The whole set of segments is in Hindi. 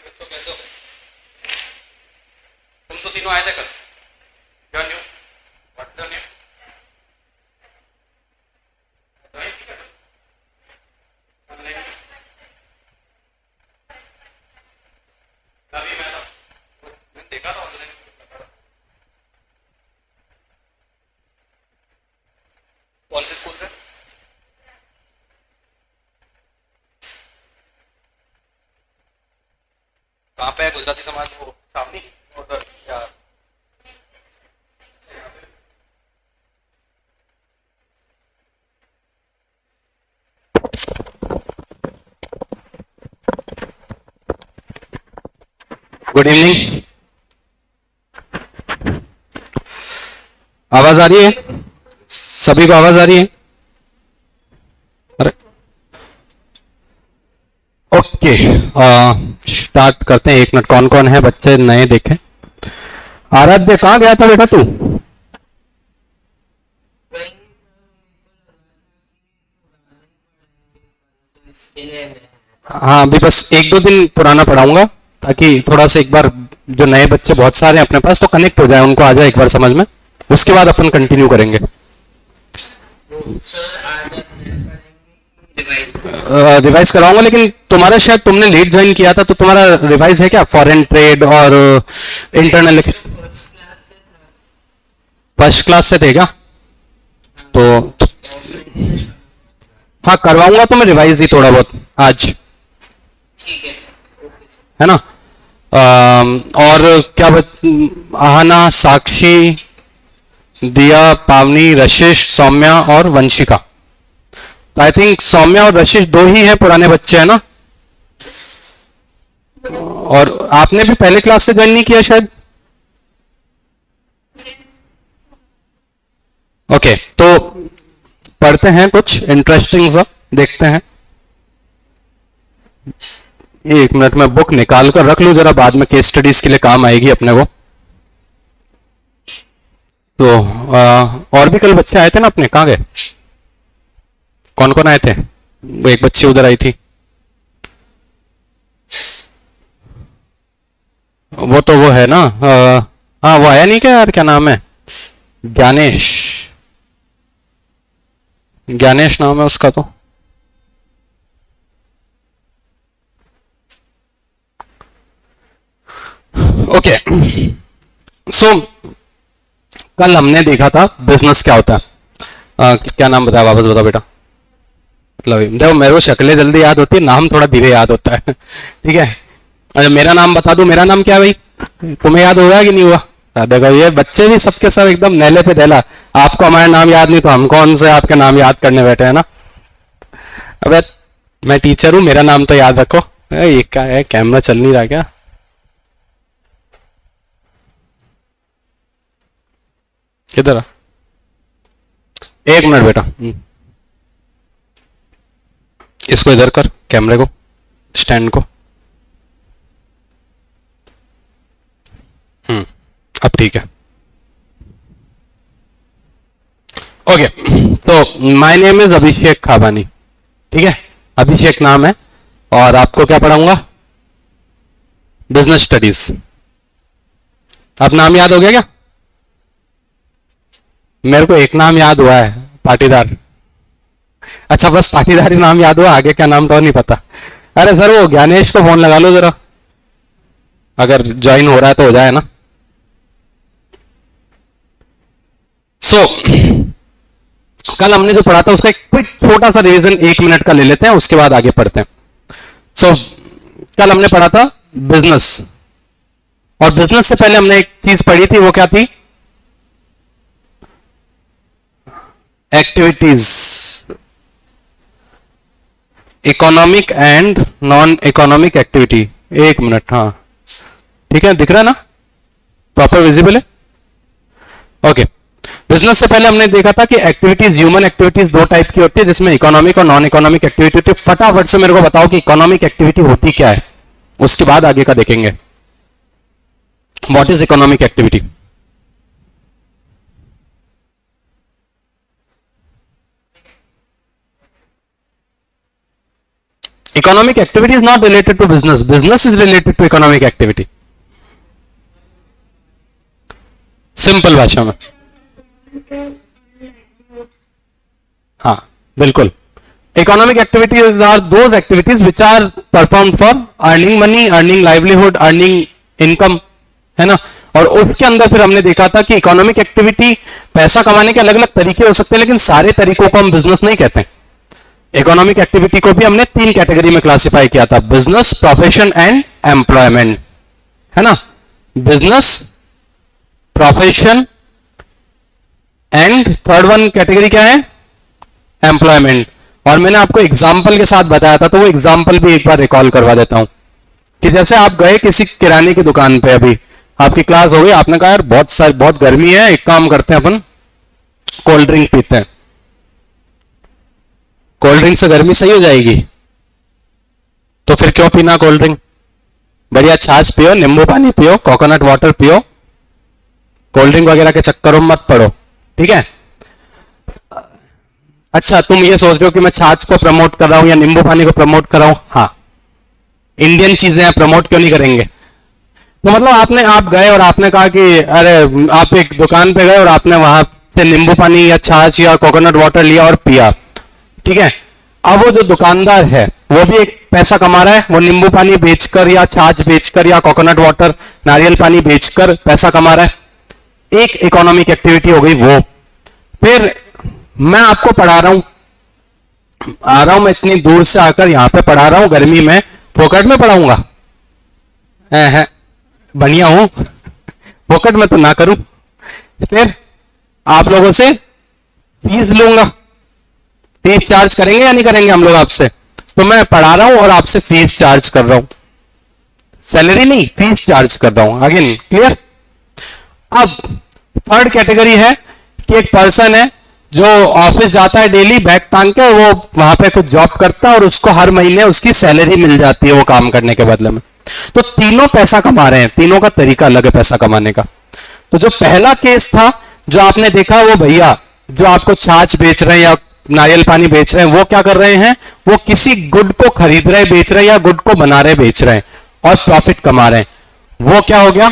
बच्चों कैसे हो? तुम तो तीनों आए थे कल। क्या न्यू? What the new? नहीं, ठीक है। कल नहीं। अभी मैं था, मैंने देखा था ऑनलाइन। कौन से स्कूल से? कहाँ पे है गुजराती समाज? वो सामने उधर या? Good evening. आवाज आ रही है? सभी को आवाज आ रही है? अरे ओके, स्टार्ट करते हैं। एक मिनट, कौन कौन है बच्चे नए देखें। आराध्य कहाँ गया था बेटा तू? हाँ, अभी बस एक दो दिन पुराना पढ़ाऊंगा ताकि थोड़ा सा एक बार जो नए बच्चे बहुत सारे हैं अपने पास तो कनेक्ट हो जाए, उनको आ जाए एक बार समझ में। उसके बाद अपन कंटिन्यू करेंगे। रिवाइज कराऊंगा, लेकिन तुम्हारा शायद तुमने लेट ज्वाइन किया था तो तुम्हारा रिवाइज है क्या? फॉरेन ट्रेड और इंटरनल फर्स्ट क्लास से थे क्या? तो हाँ, करवाऊंगा तो मैं रिवाइज ही थोड़ा बहुत आज, है ना। और क्या आहना, साक्षी, दिया, पावनी, रशिश, सौम्या और वंशिका। तो आई थिंक सौम्या और रशिश दो ही हैं पुराने बच्चे, है ना। और आपने भी पहले क्लास से ज्वाइन नहीं किया शायद। ओके, तो पढ़ते हैं कुछ इंटरेस्टिंग सा, देखते हैं। एक मिनट में बुक निकाल कर रख लूं जरा, बाद में केस स्टडीज के लिए काम आएगी अपने को। तो और भी कल बच्चे आए थे ना अपने, कहाँ गए? कौन कौन आए थे? वो एक बच्ची उधर आई थी, वो तो वो है ना। हाँ, वो आया नहीं क्या यार, क्या नाम है? ज्ञानेश। ज्ञानेश नाम है उसका तो। ओके, सो कल हमने देखा था बिजनेस क्या होता है। क्या नाम बताया, वापस बताओ बेटा। लवीम। देखो, मेरे को शक्लें जल्दी याद होती है, नाम थोड़ा धीरे याद होता है। ठीक है। अच्छा, मेरा नाम बता दूं, मेरा नाम क्या है भाई? तुम्हें याद होगा कि नहीं हुआ? देखो, ये बच्चे भी सबके सब एकदम नैले पे दहला। आपको हमारा नाम याद नहीं तो हम कौन से आपके नाम याद करने बैठे हैं ना। अबे, मैं टीचर हूँ, मेरा नाम तो याद रखो। ये क्या है, कैमरा चल नहीं रहा क्या? किधर है? एक मिनट बेटा। इसको इधर कर, कैमरे को, स्टैंड को। अब ठीक है। ओके, तो माय नेम इज अभिषेक खाबानी। ठीक है, अभिषेक नाम है। और आपको क्या पढ़ाऊंगा? Business studies. अब नाम याद हो गया क्या? मेरे को एक नाम याद हुआ है, पाटीदार। अच्छा, बस पाटीदार ही नाम याद हुआ, आगे क्या नाम तो नहीं पता। अरे सर, वो ज्ञानेश को फोन लगा लो जरा, अगर ज्वाइन हो रहा है तो हो जाए ना। कल हमने जो पढ़ा था उसका एक क्विक छोटा सा रिवीजन 1 मिनट का ले लेते हैं, उसके बाद आगे पढ़ते हैं। कल हमने पढ़ा था बिजनेस, और बिजनेस से पहले हमने एक चीज पढ़ी थी, वो क्या थी? Activities, economic and non economic activity. 1 minute, हाँ ठीक है, दिख रहा है ना, प्रॉपर विजिबल है। ओके, बिजनेस से पहले हमने देखा था कि एक्टिविटीज, ह्यूमन एक्टिविटीज दो टाइप की होती है, जिसमें इकोनॉमिक और नॉन इकोनॉमिक एक्टिविटी होती है। फटाफट से मेरे को बताओ कि इकोनॉमिक एक्टिविटी होती क्या है, उसके बाद आगे का देखेंगे। What is economic activity? Economic activity is not related to business, business is related to economic activity. Simple भाषा में, हाँ बिल्कुल। Economic activities are those activities which are perform for earning money, earning livelihood, earning income, है ना। और उसके अंदर फिर हमने देखा था कि इकोनॉमिक एक्टिविटी, पैसा कमाने के अलग अलग तरीके हो सकते हैं, लेकिन सारे तरीकों को हम बिजनेस नहीं कहते। इकोनॉमिक एक्टिविटी को भी हमने 3 कैटेगरी में क्लासिफाई किया था, बिजनेस, प्रोफेशन एंड एम्प्लॉयमेंट, है ना। Business, profession and third one category क्या है, एम्प्लॉयमेंट। और मैंने आपको एग्जाम्पल के साथ बताया था, तो वो एग्जाम्पल भी एक बार रिकॉल करवा देता हूं कि जैसे आप गए किसी किराने की दुकान पे, अभी आपकी क्लास हो गई, आपने कहा यार बहुत गर्मी है, एक काम करते हैं अपन कोल्ड ड्रिंक पीते हैं। कोल्ड ड्रिंक से गर्मी सही हो जाएगी, तो फिर क्यों पीना कोल्ड ड्रिंक, बढ़िया छाछ पियो, नींबू पानी पियो, कोकोनट वाटर पियो, कोल्ड ड्रिंक वगैरह के चक्करों में मत पड़ो, ठीक है। अच्छा, तुम ये सोच रहे हो कि मैं छाछ को प्रमोट कर रहा हूं या नींबू पानी को प्रमोट कर रहा हूं, हाँ इंडियन चीजें हैं, प्रमोट क्यों नहीं करेंगे। तो मतलब आप गए और आपने कहा कि अरे, आप एक दुकान पे गए और आपने वहां से नींबू पानी या छाछ या कोकोनट वाटर लिया और पिया, ठीक है। अब वो जो दुकानदार है वो भी एक पैसा कमा रहा है, वो नींबू पानी बेचकर या छाछ बेचकर या कोकोनट वाटर, नारियल पानी बेचकर पैसा कमा रहा है, एक इकोनॉमिक एक्टिविटी हो गई वो। फिर मैं आपको पढ़ा रहा हूं, आ रहा हूं मैं इतनी दूर से आकर यहां पे पढ़ा रहा हूं गर्मी में, फोकट में पढ़ाऊंगा, है बढ़िया हूं फोकट में तो ना करूं, फिर आप लोगों से फीस लूंगा, फीस चार्ज करेंगे या नहीं करेंगे हम लोग आपसे। तो मैं पढ़ा रहा हूं और आपसे फीस चार्ज कर रहा हूं, सैलरी नहीं, फीस चार्ज कर रहा हूं, अगेन क्लियर। अब थर्ड कैटेगरी है कि एक पर्सन है जो ऑफिस जाता है डेली बैग टांग के, वो वहां पे कुछ जॉब करता है और उसको हर महीने उसकी सैलरी मिल जाती है वो काम करने के बदले में। तो तीनों पैसा कमा रहे हैं, तीनों का तरीका अलग है पैसा कमाने का। तो जो पहला केस था जो आपने देखा, वो भैया जो आपको छाछ बेच रहे हैं या नारियल पानी बेच रहे हैं, वो क्या कर रहे हैं, वो किसी गुड को खरीद रहे बेच रहे हैं या गुड को बना रहे बेच रहे हैं और प्रॉफिट कमा रहे हैं। वो क्या हो गया,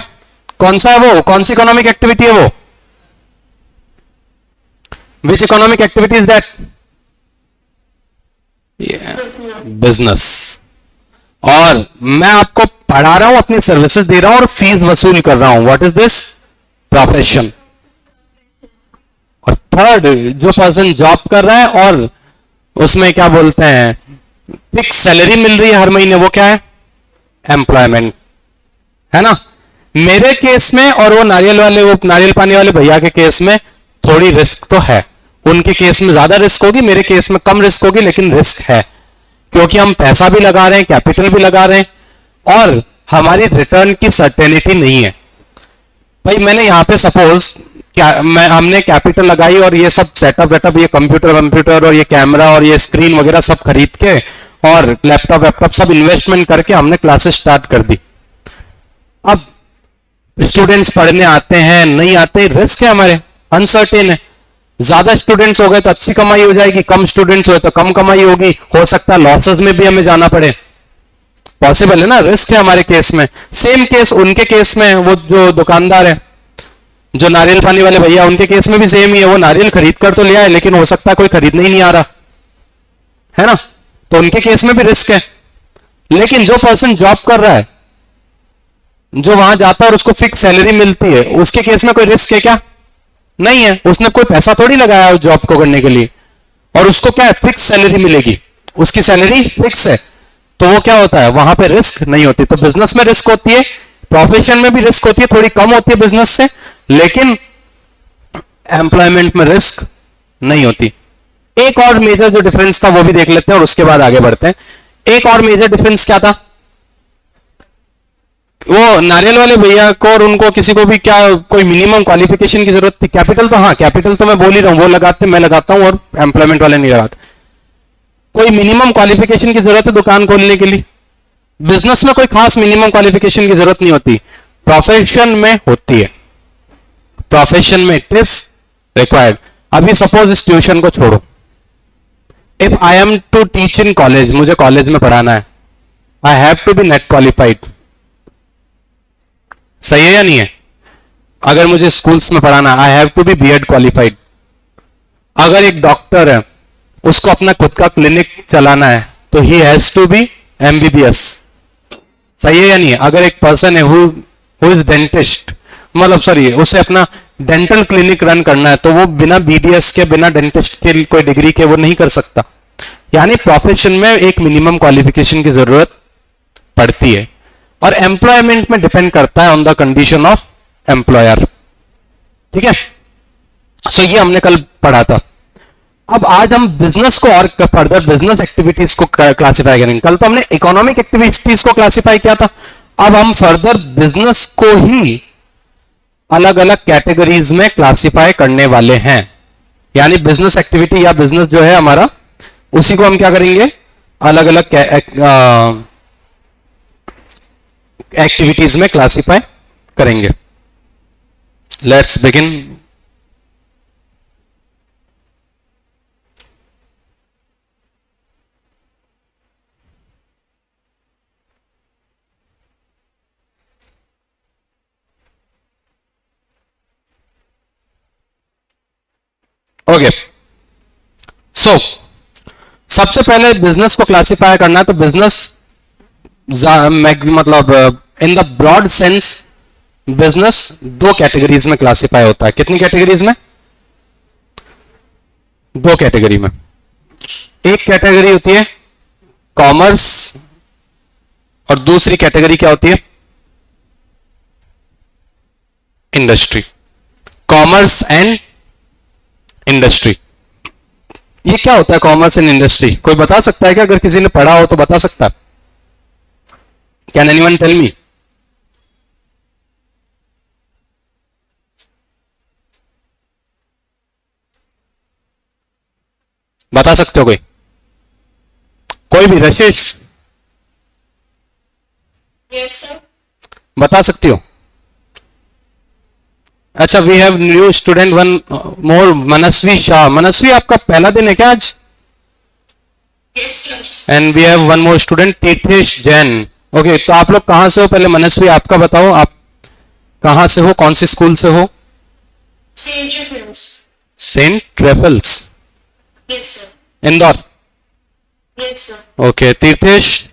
कौन सा है वो, कौन सी इकोनॉमिक एक्टिविटी है वो, which economic activity is that, business. और मैं आपको पढ़ा रहा हूं, अपनी सर्विसेज दे रहा हूं और फीस वसूल कर रहा हूं, व्हाट इज दिस, प्रोफेशन। और थर्ड, जो पर्सन जॉब कर रहा है और उसमें क्या बोलते हैं फिक्स सैलरी मिल रही है हर महीने, वो क्या है, एम्प्लॉयमेंट, है ना। मेरे केस में और वो नारियल पानी वाले भैया के केस में थोड़ी रिस्क तो है, उनके केस में ज्यादा रिस्क होगी, मेरे केस में कम रिस्क होगी, लेकिन रिस्क है क्योंकि हम पैसा भी लगा रहे हैं, कैपिटल भी लगा रहे हैं और हमारी रिटर्न की सर्टेनिटी नहीं है। भाई मैंने यहां पे सपोज हमने कैपिटल लगाई और ये सब सेटअप वेटअप, ये कंप्यूटर और ये कैमरा और ये स्क्रीन वगैरह सब खरीद के और लैपटॉप सब इन्वेस्टमेंट करके हमने क्लासेस स्टार्ट कर दी। अब स्टूडेंट्स पढ़ने आते हैं नहीं आते, रिस्क है हमारे, अनसर्टेन है। ज्यादा स्टूडेंट्स हो गए तो अच्छी कमाई हो जाएगी, कम स्टूडेंट्स हो तो कम कमाई होगी, हो सकता है लॉसेस में भी हमें जाना पड़े, पॉसिबल है ना, रिस्क है हमारे केस में। सेम केस उनके केस में, वो जो दुकानदार है, जो नारियल पानी वाले भैया, उनके केस में भी सेम ही है, वो नारियल खरीद कर तो लिया है लेकिन हो सकता है कोई खरीदने ही नहीं आ रहा है ना, तो उनके केस में भी रिस्क है। लेकिन जो पर्सन जॉब कर रहा है, जो वहां जाता है और उसको फिक्स सैलरी मिलती है, उसके केस में कोई रिस्क है क्या, नहीं है, उसने कोई पैसा थोड़ी लगाया उस जॉब को करने के लिए, और उसको क्या है, फिक्स सैलरी मिलेगी, उसकी सैलरी फिक्स है, तो वो क्या होता है, वहां पे रिस्क नहीं होती। तो बिजनेस में रिस्क होती है, प्रोफेशन में भी रिस्क होती है, थोड़ी कम होती है बिजनेस से, लेकिन एम्प्लॉयमेंट में रिस्क नहीं होती। एक और मेजर जो डिफरेंस था वो भी देख लेते हैं और उसके बाद आगे बढ़ते हैं। एक और मेजर डिफरेंस क्या था, वो नारियल वाले भैया को और उनको किसी को भी क्या कोई मिनिमम क्वालिफिकेशन की जरूरत थी, कैपिटल तो हाँ, कैपिटल तो मैं बोल ही रहा हूं, वो लगाते मैं लगाता हूं और एम्प्लॉयमेंट वाले नहीं लगाते। कोई मिनिमम क्वालिफिकेशन की जरूरत है दुकान खोलने के लिए, बिजनेस में कोई खास मिनिमम क्वालिफिकेशन की जरूरत नहीं होती, प्रोफेशन में होती है, प्रोफेशन में इट इज रिक्वायर्ड। अभी सपोज इस ट्यूशन को छोड़ो, if I am to teach in college, मुझे कॉलेज में पढ़ाना है, I have to be NET qualified. सही है या नहीं है? अगर मुझे स्कूल्स में पढ़ाना, I have to be BEd qualified. अगर एक डॉक्टर है, उसको अपना खुद का क्लिनिक चलाना है, तो he has to be MBBS. सही है या नहीं है? अगर एक पर्सन है हु इज डेंटिस्ट, मतलब सॉरी, उसे अपना डेंटल क्लिनिक रन करना है, तो वो बिना बीडीएस के, बिना डेंटिस्ट के कोई डिग्री के वो नहीं कर सकता। यानी प्रोफेशन में एक मिनिमम क्वालिफिकेशन की जरूरत पड़ती है, और एम्प्लॉयमेंट में डिपेंड करता है on the condition of employer. ठीक है, सो ये हमने कल पढ़ा था। अब आज हम बिजनेस को और फर्दर बिजनेस एक्टिविटीज को क्लासिफाई करेंगे। कल तो हमने इकोनॉमिक एक्टिविटीज को क्लासिफाई किया था, अब हम फर्दर बिजनेस को ही अलग अलग कैटेगरीज में क्लासिफाई करने वाले हैं। यानी बिजनेस एक्टिविटी या बिजनेस जो है हमारा, उसी को हम क्या करेंगे, अलग अलग एक्टिविटीज में क्लासिफाई करेंगे। Let's begin. ओके, सो सबसे पहले बिजनेस को क्लासिफाई करना है, तो बिजनेस मतलब in the broad sense business दो कैटेगरीज में क्लासिफाई होता है। कितनी कैटेगरीज में? दो कैटेगरी में। एक कैटेगरी होती है कॉमर्स, और दूसरी कैटेगरी क्या होती है? इंडस्ट्री। Commerce and industry. ये क्या होता है कॉमर्स एंड इंडस्ट्री? कोई बता सकता है क्या? अगर किसी ने पढ़ा हो तो बता सकता है? Can anyone tell me? बता सकते हो कोई? कोई भी? रशीश, Yes, sir. बता सकती हो? अच्छा, we have new student one more, Manasvi Shah. Manasvi, आपका पहला दिन है क्या आज? Yes, sir. And we have one more student, Tirthesh Jain. Okay, तो आप लोग कहां से हो? पहले मनस्वी आपका बताओ, आप कहां से हो, कौन सी स्कूल से हो? Saint Joseph. सेंट ट्रेपल्स, Yes, sir. Indore. Yes, sir. Okay, Tirthesh?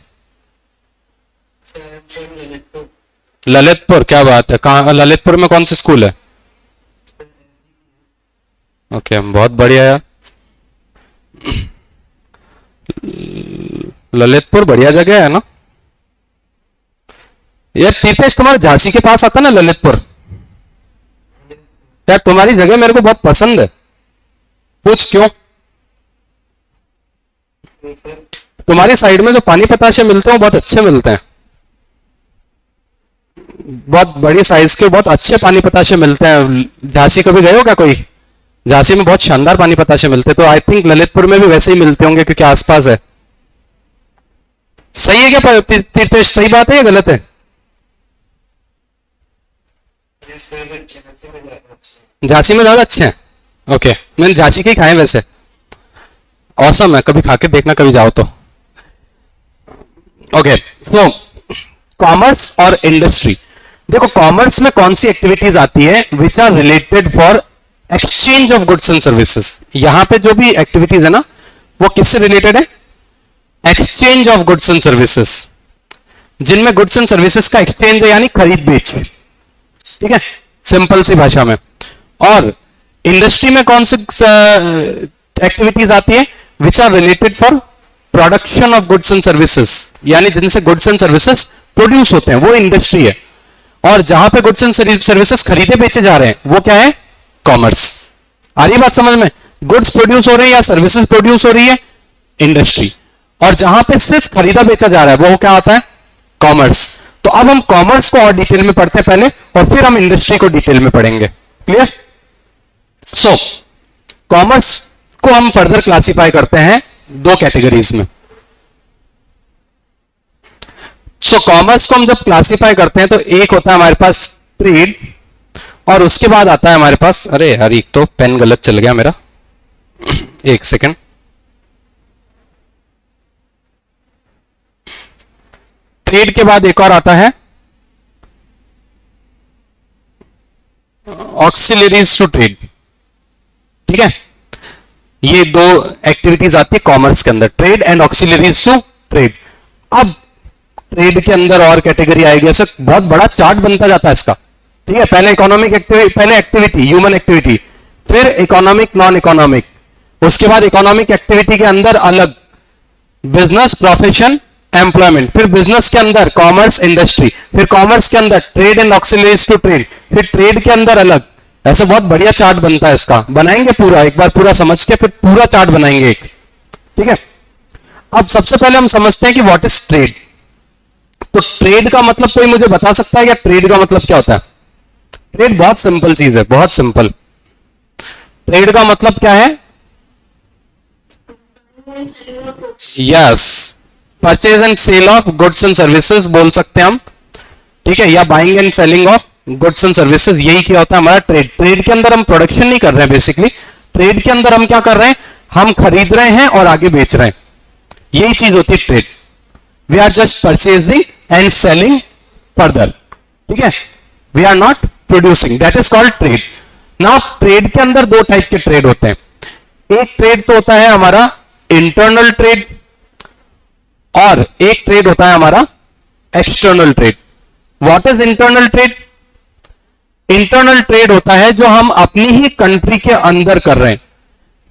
Lalitpur. क्या बात है, कहाँ ललितपुर में? कौन सी स्कूल है? ओके, बहुत बढ़िया यार। ललितपुर बढ़िया जगह है ना यार। तीर्थेश, तुम्हारे झांसी के पास आता ना ललितपुर? यार तुम्हारी जगह मेरे को बहुत पसंद है। पूछ क्यों? तुम्हारी साइड में जो पानी पताशे मिलते हैं वो बहुत अच्छे मिलते हैं, बहुत बड़ी साइज के, बहुत अच्छे पानी पताशे मिलते हैं। झांसी कभी गए हो क्या कोई? झांसी में बहुत शानदार पानी पताशे मिलते हैं, तो आई थिंक ललितपुर में भी वैसे ही मिलते होंगे क्योंकि आसपास है। सही है क्या तीर्थेश? सही बात है या गलत है? झांसी में ज्यादा अच्छे हैं। ओके, मैंने झांसी के ही खाए वैसे। औसम है, कभी खा के देखना, कभी जाओ तो। ओके, सो कॉमर्स और इंडस्ट्री। देखो, कॉमर्स में कौन सी एक्टिविटीज आती है? Which are related for exchange of goods and services. यहां पे जो भी एक्टिविटीज है ना, वो किससे रिलेटेड है? Exchange of goods and services, जिनमें गुड्स एंड सर्विसेज का एक्सचेंज है, यानी खरीद बेच। ठीक है, सिंपल सी भाषा में। और इंडस्ट्री में कौन सी एक्टिविटीज आती है? Which are related for production of goods and services, यानी जिनसे गुड्स एंड सर्विसेज प्रोड्यूस होते हैं, वो इंडस्ट्री है। और जहां पे गुड्स एंड सर्विसेज खरीदे बेचे जा रहे हैं, वो क्या है? कॉमर्स। आ रही बात समझ में? गुड्स प्रोड्यूस हो रहे हैं या सर्विसेज प्रोड्यूस हो रही है, इंडस्ट्री। और जहां पे सिर्फ खरीदा बेचा जा रहा है, वो क्या आता है? कॉमर्स। तो अब हम कॉमर्स को और डिटेल में पढ़ते हैं पहले, और फिर हम इंडस्ट्री को डिटेल में पढ़ेंगे। क्लियर? सो कॉमर्स को हम फर्दर क्लासिफाई करते हैं दो कैटेगरीज में। सो कॉमर्स को हम जब क्लासिफाई करते हैं, तो एक होता है हमारे पास ट्रेड, और उसके बाद आता है हमारे पास, अरे यार एक तो पेन गलत चल गया मेरा, एक सेकेंड। ट्रेड के बाद एक और आता है ऑक्सिलरीज टू ट्रेड। ठीक है, ये दो एक्टिविटीज आती है कॉमर्स के अंदर, trade and auxiliaries to trade. अब ट्रेड के अंदर और कैटेगरी आएगी, ऐसे बहुत बड़ा चार्ट बनता जाता है इसका। ठीक है, पहले इकोनॉमिक एक्टिविटी, पहले एक्टिविटी ह्यूमन एक्टिविटी, फिर इकोनॉमिक नॉन इकोनॉमिक, उसके बाद इकोनॉमिक एक्टिविटी के अंदर अलग बिजनेस प्रोफेशन एम्प्लॉयमेंट, फिर बिजनेस के अंदर कॉमर्स इंडस्ट्री, फिर कॉमर्स के अंदर trade and auxiliaries to trade, फिर ट्रेड के अंदर अलग। ऐसे बहुत बढ़िया चार्ट बनता है इसका, बनाएंगे पूरा, एक बार पूरा समझ के फिर पूरा चार्ट बनाएंगे एक। ठीक है, अब सबसे पहले हम समझते हैं कि व्हाट इज ट्रेड। तो ट्रेड का मतलब कोई मुझे बता सकता है क्या ट्रेड का मतलब क्या होता है? ट्रेड बहुत सिंपल चीज है, बहुत सिंपल। ट्रेड का मतलब क्या है? Yes, purchase and sale of goods and services बोल सकते हैं हम। ठीक है, या buying and selling of goods and services, यही क्या होता है हमारा ट्रेड। ट्रेड के अंदर हम प्रोडक्शन नहीं कर रहे हैं बेसिकली, ट्रेड के अंदर हम क्या कर रहे हैं, हम खरीद रहे हैं और आगे बेच रहे हैं, यही चीज होती है trade. We are just purchasing and selling further. ठीक है, we are not producing, that is called trade. Now trade के अंदर दो टाइप के ट्रेड होते हैं। एक ट्रेड तो होता है हमारा इंटरनल ट्रेड, और एक ट्रेड होता है हमारा external trade. What is internal trade? Internal trade होता है जो हम अपनी ही कंट्री के अंदर कर रहे हैं,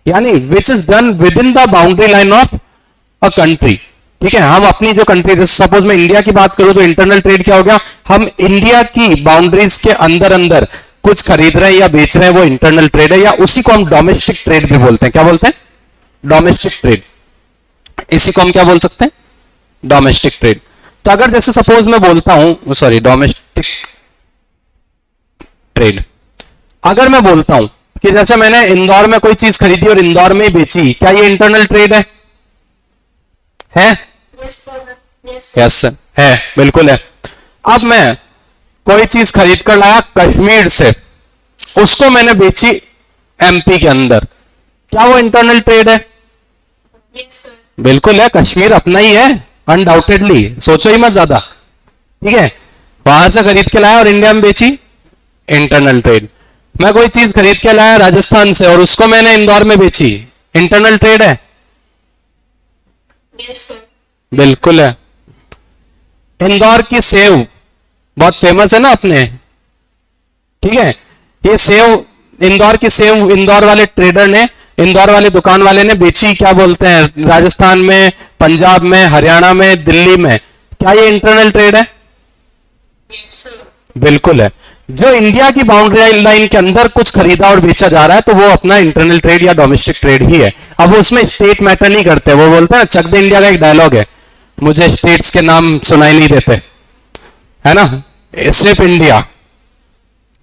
यानी which is done with in the boundary line of a country. ठीक है, हम अपनी जो कंट्री, जैसे सपोज मैं इंडिया की बात करूं तो इंटरनल ट्रेड क्या हो गया, हम इंडिया की बाउंड्रीज के अंदर अंदर कुछ खरीद रहे हैं या बेच रहे हैं, वो इंटरनल ट्रेड है, या उसी को हम डोमेस्टिक ट्रेड भी बोलते हैं। क्या बोलते हैं? Domestic trade. इसी को हम क्या बोल सकते हैं? Domestic trade. तो अगर जैसे सपोज मैं बोलता हूं, सॉरी, डोमेस्टिक ट्रेड, अगर मैं बोलता हूं कि जैसे मैंने इंदौर में कोई चीज खरीदी और इंदौर में ही बेची, क्या ये इंटरनल ट्रेड है? यस सर, है, बिल्कुल है। अब मैं कोई चीज खरीद कर लाया कश्मीर से, उसको मैंने बेची एमपी के अंदर, क्या वो इंटरनल ट्रेड है? बिल्कुल है, कश्मीर अपना ही है, अनडाउटेडली, सोचो ही मत ज्यादा। ठीक है, वहां से खरीद के लाया और इंडिया में बेची, इंटरनल ट्रेड। मैं कोई चीज खरीद के लाया राजस्थान से और उसको मैंने इंदौर में बेची, इंटरनल ट्रेड है? बिल्कुल है। इंदौर की सेव बहुत फेमस है ना अपने, ठीक है, ये सेव, इंदौर की सेव इंदौर वाले ट्रेडर ने, इंदौर वाले दुकान वाले ने बेची, क्या बोलते हैं, राजस्थान में, पंजाब में, हरियाणा में, दिल्ली में, क्या ये इंटरनल ट्रेड है? बिल्कुल है। जो इंडिया की बाउंड्री लाइन के अंदर कुछ खरीदा और बेचा जा रहा है तो वो अपना इंटरनल ट्रेड या डोमेस्टिक ट्रेड ही है। अब वो उसमें स्टेट मैटर नहीं करते, वो बोलते हैं, चक दे इंडिया का एक डायलॉग है, मुझे स्टेट्स के नाम सुनाई नहीं देते, है ना, सिर्फ इंडिया,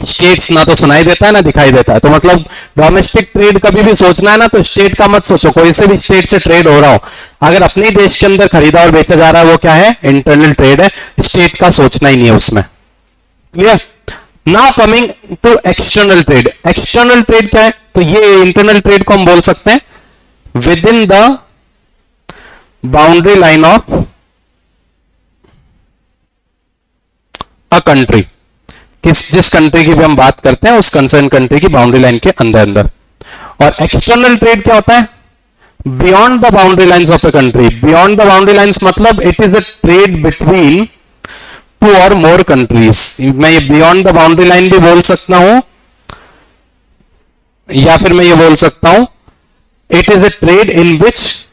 स्टेट्स ना तो सुनाई देता है ना दिखाई देता है। तो मतलब डोमेस्टिक ट्रेड कभी भी सोचना है ना तो स्टेट का मत सोचो, कोई से भी स्टेट से ट्रेड हो रहा हो, अगर अपने देश के अंदर खरीदा और बेचा जा रहा है वो क्या है? इंटरनल ट्रेड है, स्टेट का सोचना ही नहीं है उसमें। Clear? Now coming to external trade. External trade क्या है? तो ये इंटरनल ट्रेड को हम बोल सकते हैं within the boundary line of a country. जिस कंट्री की भी हम बात करते हैं उस कंसर्न कंट्री की बाउंड्री लाइन के अंदर अंदर। और एक्सटर्नल ट्रेड क्या होता है? Beyond the boundary lines of a country. Beyond the boundary lines मतलब it is a trade between two और मोर कंट्रीज। मैं ये बियॉन्ड द बाउंड्री लाइन भी बोल सकता हूं, या फिर मैं ये बोल सकता हूं it is a trade in which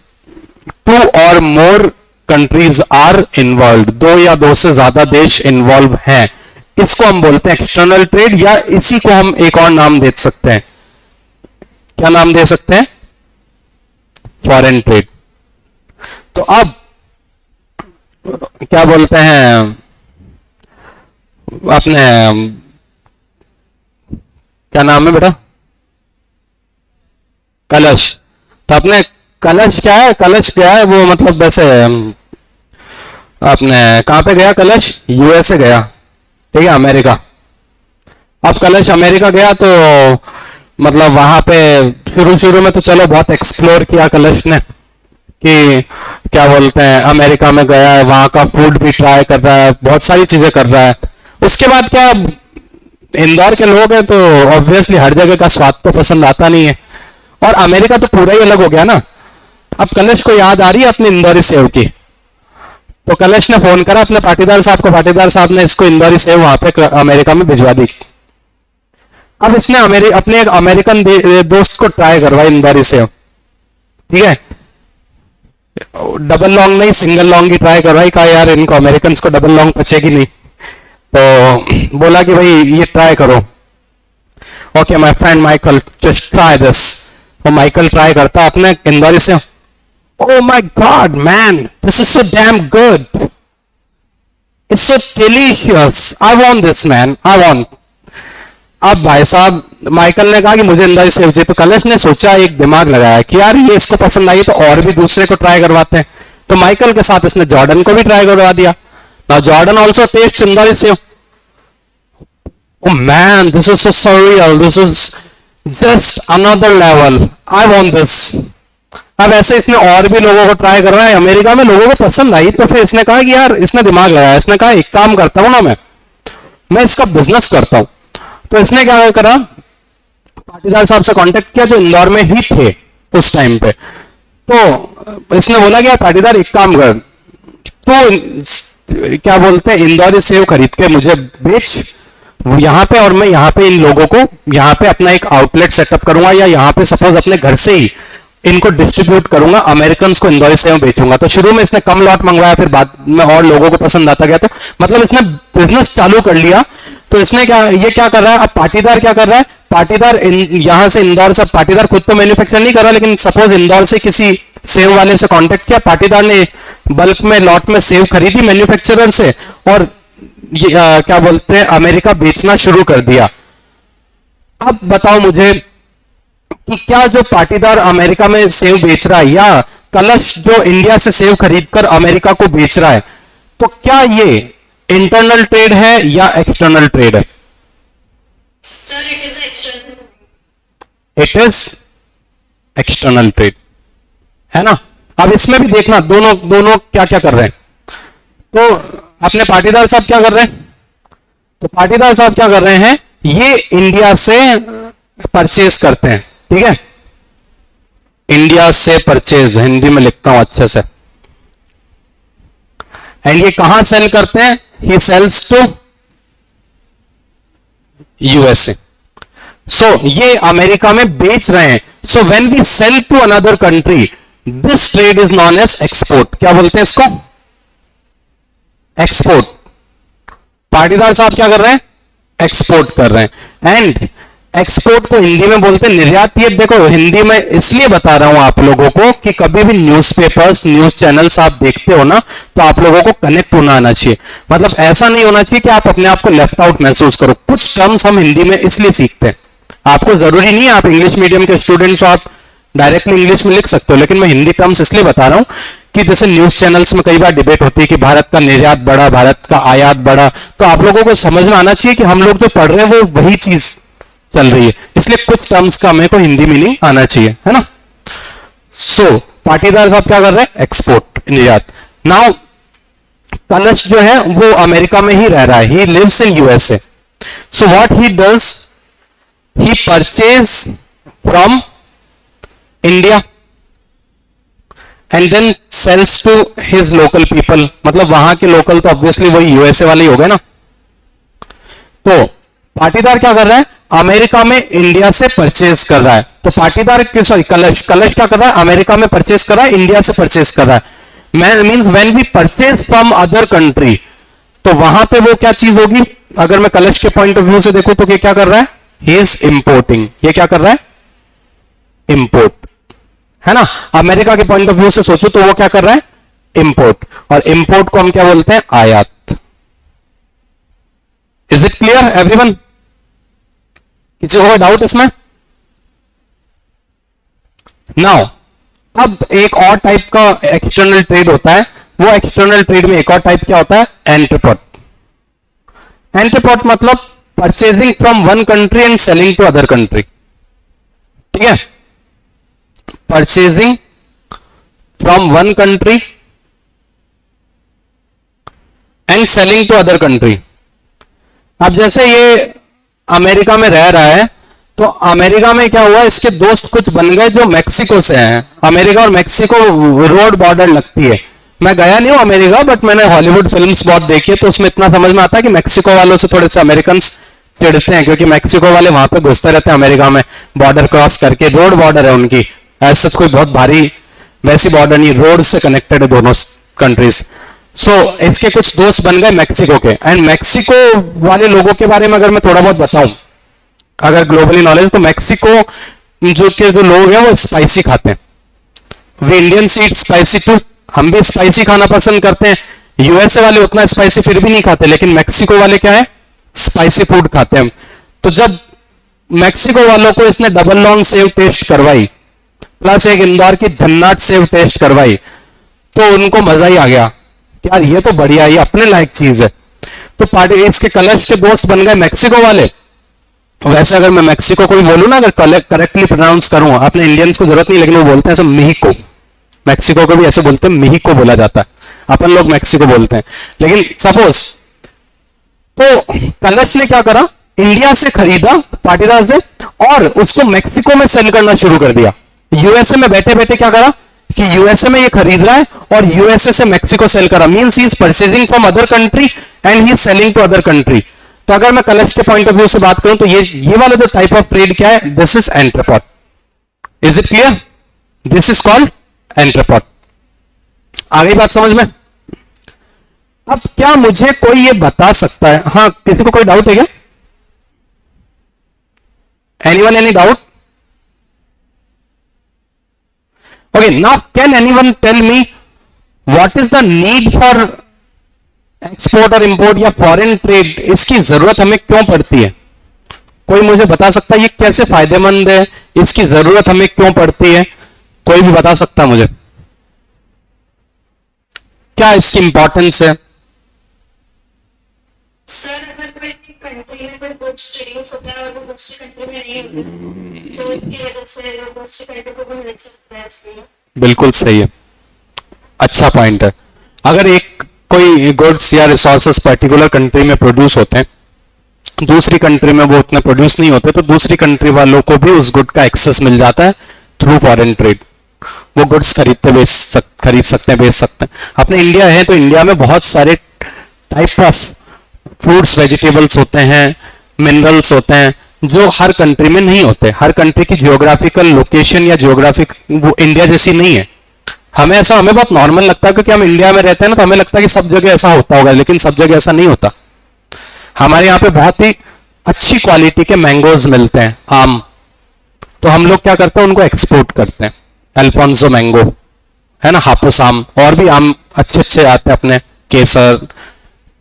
two और मोर कंट्रीज आर इन्वॉल्व। दो या दो से ज्यादा देश इन्वॉल्व हैं, इसको हम बोलते हैं एक्सटर्नल ट्रेड, या इसी को हम एक और नाम दे सकते हैं। क्या नाम दे सकते हैं? Foreign trade. तो अब क्या बोलते हैं अपने, क्या नाम है बेटा? कलश। तो अपने कलश क्या है? कलश क्या है वो, मतलब वैसे आपने कहां पे गया कलश? यूएसए गया, ठीक है, अमेरिका। अब कलश अमेरिका गया तो मतलब वहां पे शुरू शुरू में तो चलो बहुत एक्सप्लोर किया कलश ने कि क्या बोलते हैं अमेरिका में गया है, वहां का फूड भी ट्राई कर रहा है, बहुत सारी चीजें कर रहा है। उसके बाद क्या, इंदौर के लोग हैं तो ऑब्वियसली हर जगह का स्वाद तो पसंद आता नहीं है, और अमेरिका तो पूरा ही अलग हो गया ना। अब कलेश को याद आ रही है अपनी इंदौरी सेव की, तो कलेश ने फोन करा अपने पाटीदार साहब को, पाटीदार साहब ने इसको इंदौरी सेव वहां पे अमेरिका में भिजवा दी। अब इसने अपने एक अमेरिकन दोस्त को ट्राई करवाई इंदौरी सेव, ठीक है, डबल लॉन्ग नहीं सिंगल लॉन्ग की ट्राई करवाई। कहा यार इनको अमेरिकन को डबल लॉन्ग पचेगी नहीं, तो बोला कि भाई ये ट्राई करो। Okay my friend Michael just try this. वो माइकल ट्राई करता अपने Indori sev, oh my god man, this is so damn good, it's so delicious, I want this man, I want। अब भाई साहब माइकल ने कहा कि मुझे इंदौरी सेव चाहिए, तो कलेश ने सोचा, एक दिमाग लगाया कि यार ये इसको पसंद आई तो और भी दूसरे को ट्राई करवाते हैं। तो माइकल के साथ इसने जॉर्डन को भी ट्राई करवा दिया। Now Jordan also taste Indori sev. Oh man, this is so surreal, this is just another level, I want this। अब ऐसे इसने और भी लोगों को ट्राई कर रहा है, अमेरिका में लोगों को पसंद आई, तो फिर इसने कहा कि यार, इसने दिमाग लगाया, इसने कहा एक काम करता हूं ना, मैं इसका बिजनेस करता हूं। तो इसने क्या करा, पाटीदार साहब से कांटेक्ट किया जो इंदौर में ही थे उस टाइम पे। तो इसने बोला कि यार पाटीदार एक काम कर, तो क्या बोलते हैं इंदौरी सेव खरीद के मुझे बेच यहाँ पे, और मैं यहाँ पे इन लोगों को यहाँ पे अपना एक आउटलेट सेटअप करूंगा, या यहाँ पे सपोज अपने घर से ही इनको डिस्ट्रीब्यूट करूंगा, अमेरिकन को इंदौरी सेव बेचूंगा। तो शुरू में इसने कम लॉट मंगवाया, फिर बाद में और लोगों को पसंद आता गया, तो मतलब इसने बिजनेस चालू कर लिया। तो इसने ये क्या कर रहा है, अब पाटीदार क्या कर रहा है, पाटीदार यहां से इंदौर से, पाटीदार खुद तो मैन्युफैक्चर नहीं कर रहा, लेकिन सपोज इंदौर से किसी सेव वाले से कांटेक्ट किया, पाटीदार ने बल्क में लॉट में सेव खरीदी मैन्युफैक्चरर से, और क्या बोलते हैं अमेरिका बेचना शुरू कर दिया। अब बताओ मुझे कि क्या जो पाटीदार अमेरिका में सेव बेच रहा है, या कलश जो इंडिया से सेव खरीदकर अमेरिका को बेच रहा है, तो क्या ये इंटरनल ट्रेड है या एक्सटर्नल ट्रेड है? Sir, it is external. It is external trade, है ना। अब इसमें भी देखना दोनों क्या क्या कर रहे हैं। तो अपने पाटीदार साहब क्या कर रहे हैं, तो पाटीदार साहब क्या कर रहे हैं, ये इंडिया से परचेज करते हैं, ठीक है, इंडिया से परचेज, हिंदी में लिखता हूं अच्छे से, एंड ये कहां सेल करते हैं, he sells to USA. So ये अमेरिका में बेच रहे हैं। So when we sell to another country, this trade is known as export. क्या बोलते हैं इसको, एक्सपोर्ट। पाटीदार साहब क्या कर रहे हैं, एक्सपोर्ट कर रहे हैं, एंड एक्सपोर्ट को हिंदी में बोलते हैं निर्यात। ये देखो हिंदी में इसलिए बता रहा हूं आप लोगों को कि कभी भी न्यूज़पेपर्स न्यूज चैनल्स आप देखते हो ना, तो आप लोगों को कनेक्ट होना आना चाहिए। मतलब ऐसा नहीं होना चाहिए कि आप अपने आप को लेफ्ट आउट महसूस करो। कुछ टर्म्स हम हिंदी में इसलिए सीखते हैं, आपको जरूरी नहीं है आप इंग्लिश मीडियम के स्टूडेंट्स हो, आप डायरेक्टली इंग्लिश में लिख सकते हो, लेकिन मैं हिंदी टर्म्स इसलिए बता रहा हूं कि जैसे न्यूज चैनल्स में कई बार डिबेट होती है कि भारत का निर्यात बढ़ा, भारत का आयात बढ़ा, तो आप लोगों को समझ में आना चाहिए कि हम लोग जो पढ़ रहे हैं वो वही चीज चल रही है, इसलिए कुछ टर्म्स का हमें को हिंदी मीनिंग आना चाहिए, है ना। सो पाटीदार साहब क्या कर रहे हैं, एक्सपोर्ट, निर्यात। नाउ कलश जो है वो अमेरिका में ही रह रहा है, he lives in USA. So what he does, he purchase from India and then sells to his local people. मतलब वहां के लोकल तो ऑब्वियसली वही यूएसए वाले ही हो गए ना। तो पाटीदार क्या कर रहा है, अमेरिका में इंडिया से परचेज कर रहा है। तो पाटीदार सॉरी कलश क्या कर रहा है, अमेरिका में परचेज कर रहा है, इंडिया से परचेज कर रहा है। Means when we purchase from other country, तो वहां पे वो क्या चीज होगी, अगर मैं कलश के पॉइंट ऑफ व्यू से देखूं तो ये क्या कर रहा है, ही इज इंपोर्टिंग। ये क्या कर रहा है, इंपोर्ट, है ना। अमेरिका के पॉइंट ऑफ व्यू से सोचो तो वो क्या कर रहा है, इंपोर्ट, और इंपोर्ट को हम क्या बोलते हैं, आयात। इज इट क्लियर एवरीवन, किसी को डाउट इसमें? नाउ अब एक और टाइप का एक्सटर्नल ट्रेड होता है, वो एक्सटर्नल ट्रेड में एक और टाइप क्या होता है, एंट्रीपोर्ट। एंट्रीपोर्ट मतलब purchasing from one country and selling to other country, ठीक है। Purchasing from one country and selling to other country. अब जैसे ये अमेरिका में रह रहा है, तो अमेरिका में क्या हुआ, इसके दोस्त कुछ बन गए जो मैक्सिको से हैं। अमेरिका और मैक्सिको रोड बॉर्डर लगती है। मैं गया नहीं हूं अमेरिका, बट मैंने हॉलीवुड फिल्म्स बहुत देखी है, तो उसमें इतना समझ में आता है कि मैक्सिको वालों से थोड़े से अमेरिकन चिढ़ते हैं, क्योंकि मैक्सिको वाले वहां पे घुसते रहते हैं अमेरिका में बॉर्डर क्रॉस करके। रोड बॉर्डर है उनकी, ऐसा कोई बहुत भारी वैसी बॉर्डर नहीं, रोड से कनेक्टेड है दोनों कंट्रीज। सो इसके कुछ दोस्त बन गए मैक्सिको के। एंड मैक्सिको वाले लोगों के बारे में अगर मैं थोड़ा बहुत बताऊं, अगर ग्लोबली नॉलेज, तो मैक्सिको जो लोग हैं वो स्पाइसी खाते हैं। वे इंडियन ईट स्पाइसी टू, हम भी स्पाइसी खाना पसंद करते हैं। यूएसए वाले उतना स्पाइसी फिर भी नहीं खाते, लेकिन मैक्सिको वाले क्या है, स्पाइसी फूड खाते हैं। तो जब मैक्सिको वालों को इसने डबल लॉन्ग सेव टेस्ट करवाई, प्लस एक इंदौर की जन्नत सेव टेस्ट करवाई, तो उनको मजा ही आ गया कि यार ये तो बढ़िया, ये अपने लायक चीज है। तो पार्टी इसके कलश के दोस्त बन गए मैक्सिको वाले। वैसे अगर मैं मैक्सिको को भी बोलूं ना, अगर करेक्टली प्रोनाउंस करूं, अपने इंडियंस को जरूरत नहीं, लेकिन वो बोलते हैं ऐसे मेहिको। मैक्सिको को भी ऐसे बोलते हैं, मेहिको बोला जाता है, अपन लोग मैक्सिको बोलते हैं। लेकिन सपोज तो कलश ने क्या करा, इंडिया से खरीदा पाटीदार से, और उसको मैक्सिको में सेल करना शुरू कर दिया। यूएसए में बैठे बैठे क्या करा कि यूएसए में ये खरीद रहा है और यूएसए से मैक्सिको सेल करा। Means he is purchasing from other country and he is selling to other country. तो अगर मैं कलश के पॉइंट ऑफ व्यू से बात करूं, तो ये वाला जो टाइप ऑफ ट्रेड क्या है, this is entrepot. Is it clear? This is called entrepot. आ गई बात समझ में? अब क्या मुझे कोई ये बता सकता है, हाँ किसी को कोई डाउट है क्या? Anyone any doubt? Okay, now can anyone tell me what is the need for export और इंपोर्ट या फॉरेन ट्रेड? इसकी जरूरत हमें क्यों पड़ती है? कोई मुझे बता सकता है ये कैसे फायदेमंद है, इसकी जरूरत हमें क्यों पड़ती है? कोई भी बता सकता है मुझे क्या इसकी इंपॉर्टेंस है? सर अगर कोई कंट्री में कोई गुड्स प्रोड्यूस होता है और वो दूसरी कंट्री में नहीं होते, तो इसकी वजह से वो दूसरी कंट्री को भी मिल सकता है इसलिए। बिल्कुल सही है, अच्छा पॉइंट है। अगर एक कोई गुड्स या रिसोर्सेस पर्टिकुलर कंट्री में प्रोड्यूस होते हैं, दूसरी कंट्री में वो उतने प्रोड्यूस नहीं होते, तो दूसरी कंट्री वालों को भी उस गुड का एक्सेस मिल जाता है थ्रू फॉरेन ट्रेड। वो गुड्स खरीद सकते हैं, बेच सकते हैं। अपने इंडिया है तो इंडिया में बहुत सारे टाइप ऑफ फ्रूट्स वेजिटेबल्स होते हैं, मिनरल्स होते हैं, जो हर कंट्री में नहीं होते। हर कंट्री की जियोग्राफिकल लोकेशन या जियोग्राफिक वो इंडिया जैसी नहीं है। हमें बहुत नॉर्मल लगता है, क्योंकि हम इंडिया में रहते हैं ना, तो हमें लगता है कि सब जगह ऐसा होता होगा, लेकिन सब जगह ऐसा नहीं होता। हमारे यहाँ पे बहुत ही अच्छी क्वालिटी के मैंगोज मिलते हैं, आम, तो हम लोग क्या करते हैं, उनको एक्सपोर्ट करते हैं। अल्फोंसो मैंगो है ना, हापुस आम, और भी आम अच्छे अच्छे आते हैं अपने, केसर,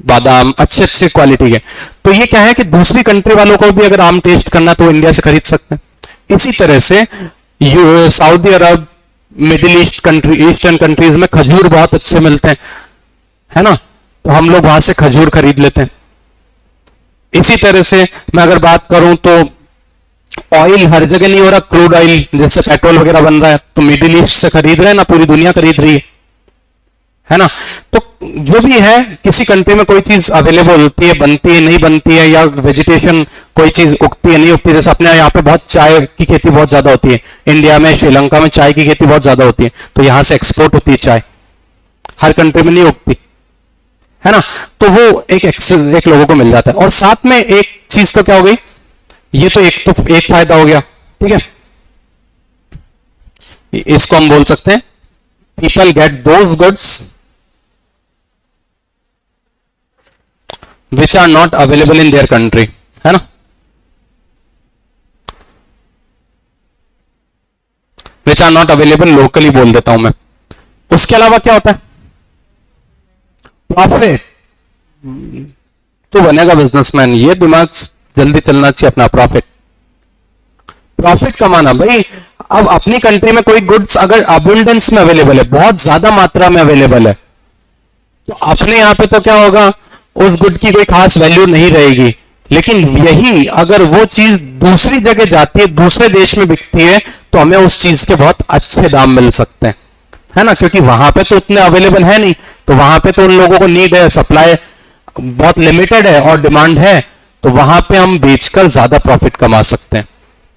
बादाम, अच्छे अच्छे क्वालिटी के। तो ये क्या है कि दूसरी कंट्री वालों को भी अगर आम टेस्ट करना तो इंडिया से खरीद सकते हैं। इसी तरह से Saudi Arabia, Middle East country, eastern countries में खजूर बहुत अच्छे मिलते हैं, है ना, तो हम लोग वहां से खजूर खरीद लेते हैं। इसी तरह से मैं अगर बात करूं तो ऑयल हर जगह नहीं हो रहा, क्रूड ऑयल जैसे पेट्रोल वगैरह बन रहा है, तो मिडिल ईस्ट से खरीद रहे हैं ना, पूरी दुनिया खरीद रही है ना। तो जो भी है, किसी कंट्री में कोई चीज अवेलेबल होती है, बनती है, नहीं बनती है, या वेजिटेशन कोई चीज उगती है, नहीं उगती। जैसे अपने यहाँ पे बहुत चाय की खेती बहुत ज्यादा होती है, इंडिया में, श्रीलंका में चाय की खेती बहुत ज्यादा होती है, तो यहां से एक्सपोर्ट होती है चाय, हर कंट्री में नहीं उगती, है ना। तो वो एक लोगों को मिल जाता है। और साथ में एक चीज तो क्या हो गई, ये तो एक फायदा हो गया, ठीक है। इसको हम बोल सकते हैं people get those goods which are not available in their country, है ना, which are not available locally बोल देता हूं मैं। उसके अलावा क्या होता है, प्रॉफिट। तो बनेगा बिजनेसमैन, ये दिमाग जल्दी चलना चाहिए अपना। प्रॉफिट कमाना भाई। अब अपनी कंट्री में कोई गुड्स अगर अबंडेंस में अवेलेबल है, बहुत ज्यादा मात्रा में अवेलेबल है, तो अपने यहां पे तो क्या होगा, उस गुड की कोई खास वैल्यू नहीं रहेगी। लेकिन यही अगर वो चीज दूसरी जगह जाती है, दूसरे देश में बिकती है, तो हमें उस चीज के बहुत अच्छे दाम मिल सकते हैं, है ना, क्योंकि वहां पे तो उतने अवेलेबल है नहीं, तो वहां पे तो उन लोगों को नीड है, सप्लाई बहुत लिमिटेड है और डिमांड है, तो वहां पे हम बेचकर ज्यादा प्रॉफिट कमा सकते हैं।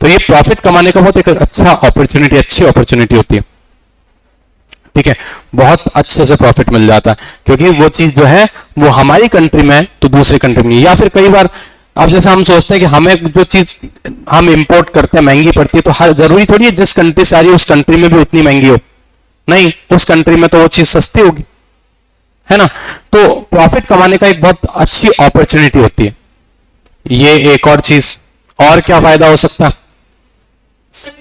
तो ये प्रॉफिट कमाने का बहुत एक अच्छा अपॉर्चुनिटी, अच्छी अपॉर्चुनिटी होती है। ठीक है, बहुत अच्छे से प्रॉफिट मिल जाता है, क्योंकि वो चीज जो है वो हमारी कंट्री में है तो दूसरी कंट्री में नहीं। या फिर कई बार अब जैसे हम सोचते हैं कि हमें जो चीज हम इंपोर्ट करते हैं महंगी पड़ती है, तो हर जरूरी थोड़ी है जिस कंट्री से आ रही है उस कंट्री में भी उतनी महंगी हो, नहीं, उस कंट्री में तो वो चीज सस्ती होगी, है ना। तो प्रॉफिट कमाने का एक बहुत अच्छी अपॉर्चुनिटी होती है। ये एक और चीज, और क्या फायदा हो सकता है? सर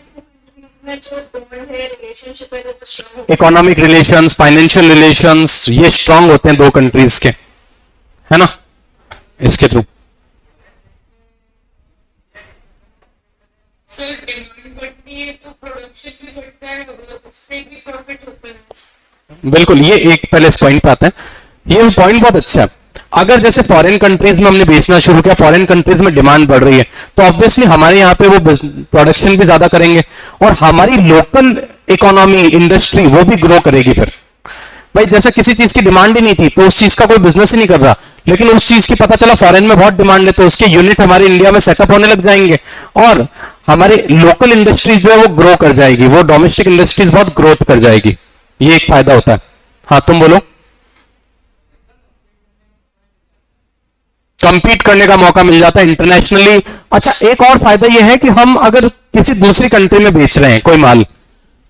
में जो बॉन्ड है, रिलेशनशिप है, वो स्ट्रांग होता इकोनॉमिक रिलेशंस, फाइनेंशियल रिलेशंस, ये स्ट्रांग होते हैं दो कंट्रीज के, है ना, इसके थ्रू। सर डिमांड बढ़ती है तो प्रोडक्शन भी बढ़ता है और उससे भी प्रॉफिट होता है। बिल्कुल, ये एक पहले इस पॉइंट पे आते हैं। ये पॉइंट बहुत अच्छा है। अगर जैसे फॉरेन कंट्रीज में हमने बेचना शुरू किया, फॉरेन कंट्रीज में डिमांड बढ़ रही है, तो ऑब्वियसली हमारे यहाँ पे वो प्रोडक्शन भी ज्यादा करेंगे और हमारी लोकल इकोनॉमी, इंडस्ट्री वो भी ग्रो करेगी। फिर भाई जैसे किसी चीज की डिमांड ही नहीं थी तो उस चीज का कोई बिजनेस ही नहीं कर रहा, लेकिन उस चीज की पता चला फॉरेन में बहुत डिमांड है, तो उसके यूनिट हमारे इंडिया में सेटअप होने लग जाएंगे और हमारी लोकल इंडस्ट्रीज जो है वो ग्रो कर जाएगी, वो डोमेस्टिक इंडस्ट्रीज बहुत ग्रोथ कर जाएगी। ये एक फायदा होता है। हाँ तुम बोलो। कंपीट करने का मौका मिल जाता है इंटरनेशनली। अच्छा, एक और फायदा यह है कि हम अगर किसी दूसरी कंट्री में बेच रहे हैं कोई माल,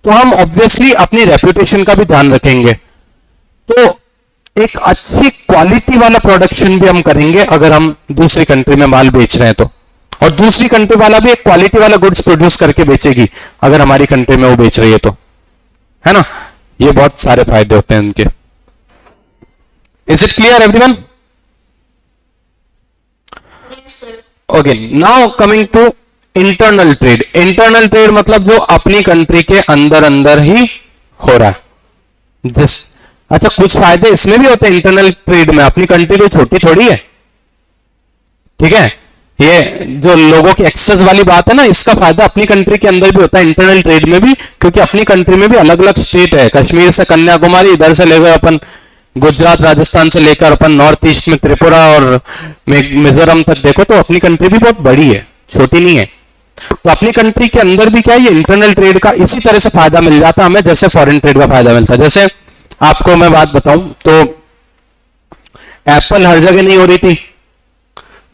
तो हम ऑब्वियसली अपनी रेपुटेशन का भी ध्यान रखेंगे, तो एक अच्छी क्वालिटी वाला प्रोडक्शन भी हम करेंगे अगर हम दूसरी कंट्री में माल बेच रहे हैं तो, और दूसरी कंट्री वाला भी एक क्वालिटी वाला गुड्स प्रोड्यूस करके बेचेगी अगर हमारी कंट्री में वो बेच रही है तो, है ना। ये बहुत सारे फायदे होते हैं इनके। Is it clear everyone? Yes sir. Okay, now coming to internal trade. Internal trade मतलब जो अपनी कंट्री के अंदर अंदर ही हो रहा है। जिस अच्छा, कुछ फायदे इसमें भी होते हैं इंटरनल ट्रेड में। अपनी कंट्री कोई छोटी थोड़ी है, ठीक है। ये जो लोगों की एक्सेस वाली बात है ना, इसका फायदा अपनी कंट्री के अंदर भी होता है इंटरनल ट्रेड में भी, क्योंकि अपनी कंट्री में भी अलग अलग स्टेट है, कश्मीर से कन्याकुमारी, इधर से लेकर अपन गुजरात राजस्थान से लेकर अपन नॉर्थ ईस्ट में त्रिपुरा और मिजोरम तक देखो, तो अपनी कंट्री भी बहुत बड़ी है, छोटी नहीं है। तो अपनी कंट्री के अंदर भी क्या है, ये इंटरनल ट्रेड का इसी तरह से फायदा मिल जाता है हमें जैसे फॉरेन ट्रेड का फायदा मिलता है। जैसे आपको मैं बात बताऊं तो एप्पल हर जगह नहीं हो रही थी,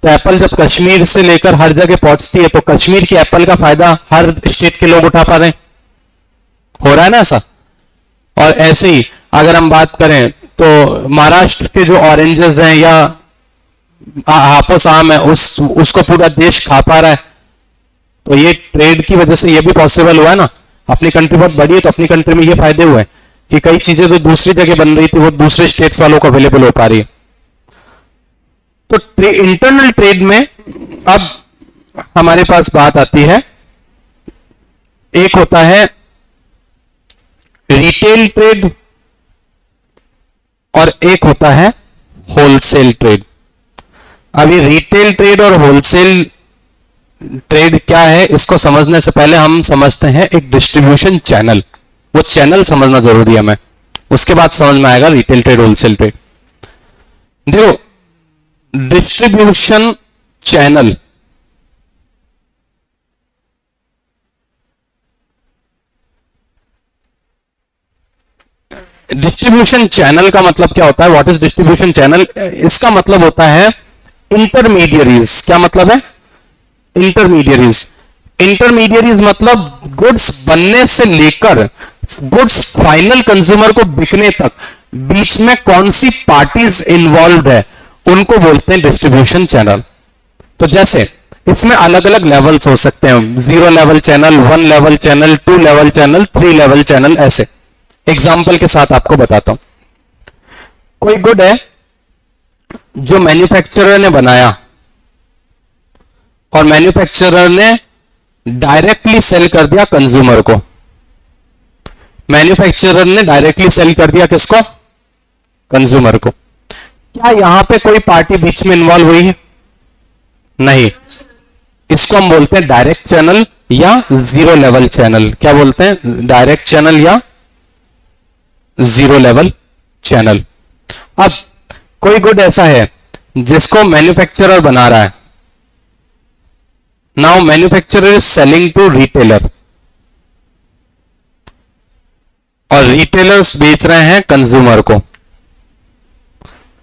तो एप्पल जब कश्मीर से लेकर हर जगह पहुंचती है तो कश्मीर की एप्पल का फायदा हर स्टेट के लोग उठा पा रहे हैं, हो रहा है ना ऐसा। और ऐसे ही अगर हम बात करें तो महाराष्ट्र के जो ऑरेंजेस हैं या हापुस आम है, उसको पूरा देश खा पा रहा है, तो ये ट्रेड की वजह से ये भी पॉसिबल हुआ है ना। अपनी कंट्री बहुत बड़ी है तो अपनी कंट्री में ये फायदे हुए हैं कि कई चीजें जो दूसरी जगह बन रही थी वो दूसरे स्टेट्स वालों को अवेलेबल हो पा रही है। तो इंटरनल ट्रेड में अब हमारे पास बात आती है, एक होता है रिटेल ट्रेड और एक होता है होलसेल ट्रेड। अभी रिटेल ट्रेड और होलसेल ट्रेड क्या है, इसको समझने से पहले हम समझते हैं एक डिस्ट्रीब्यूशन चैनल। वो चैनल समझना जरूरी है हमें, उसके बाद समझ में आएगा रिटेल ट्रेड होलसेल ट्रेड। देखो, डिस्ट्रीब्यूशन चैनल डिस्ट्रीब्यूशन चैनल का मतलब क्या होता है? What is distribution channel? इसका मतलब होता है इंटरमीडियरीज। क्या मतलब है? इंटरमीडियरीज। इंटरमीडियरीज मतलब गुड्स बनने से लेकर गुड्स फाइनल कंज्यूमर को बिकने तक बीच में कौन सी पार्टीज इन्वॉल्व है, उनको बोलते हैं डिस्ट्रीब्यूशन चैनल। तो जैसे इसमें अलग अलग लेवल्स हो सकते हैं, 0 level channel, 1 level channel, 2 level channel, 3 level channel. ऐसे एग्जाम्पल के साथ आपको बताता हूं। कोई गुड है जो मैन्युफैक्चरर ने बनाया और मैन्युफैक्चरर ने डायरेक्टली सेल कर दिया कंज्यूमर को। मैन्युफैक्चरर ने डायरेक्टली सेल कर दिया किसको? कंज्यूमर को। क्या यहां पे कोई पार्टी बीच में इन्वॉल्व हुई है? नहीं। इसको हम बोलते हैं डायरेक्ट चैनल या 0 लेवल चैनल। क्या बोलते हैं? डायरेक्ट चैनल या 0 लेवल चैनल। अब कोई गुड ऐसा है जिसको मैन्युफैक्चरर बना रहा है, now manufacturer is selling to retailer, और रिटेलर्स बेच रहे हैं कंज्यूमर को।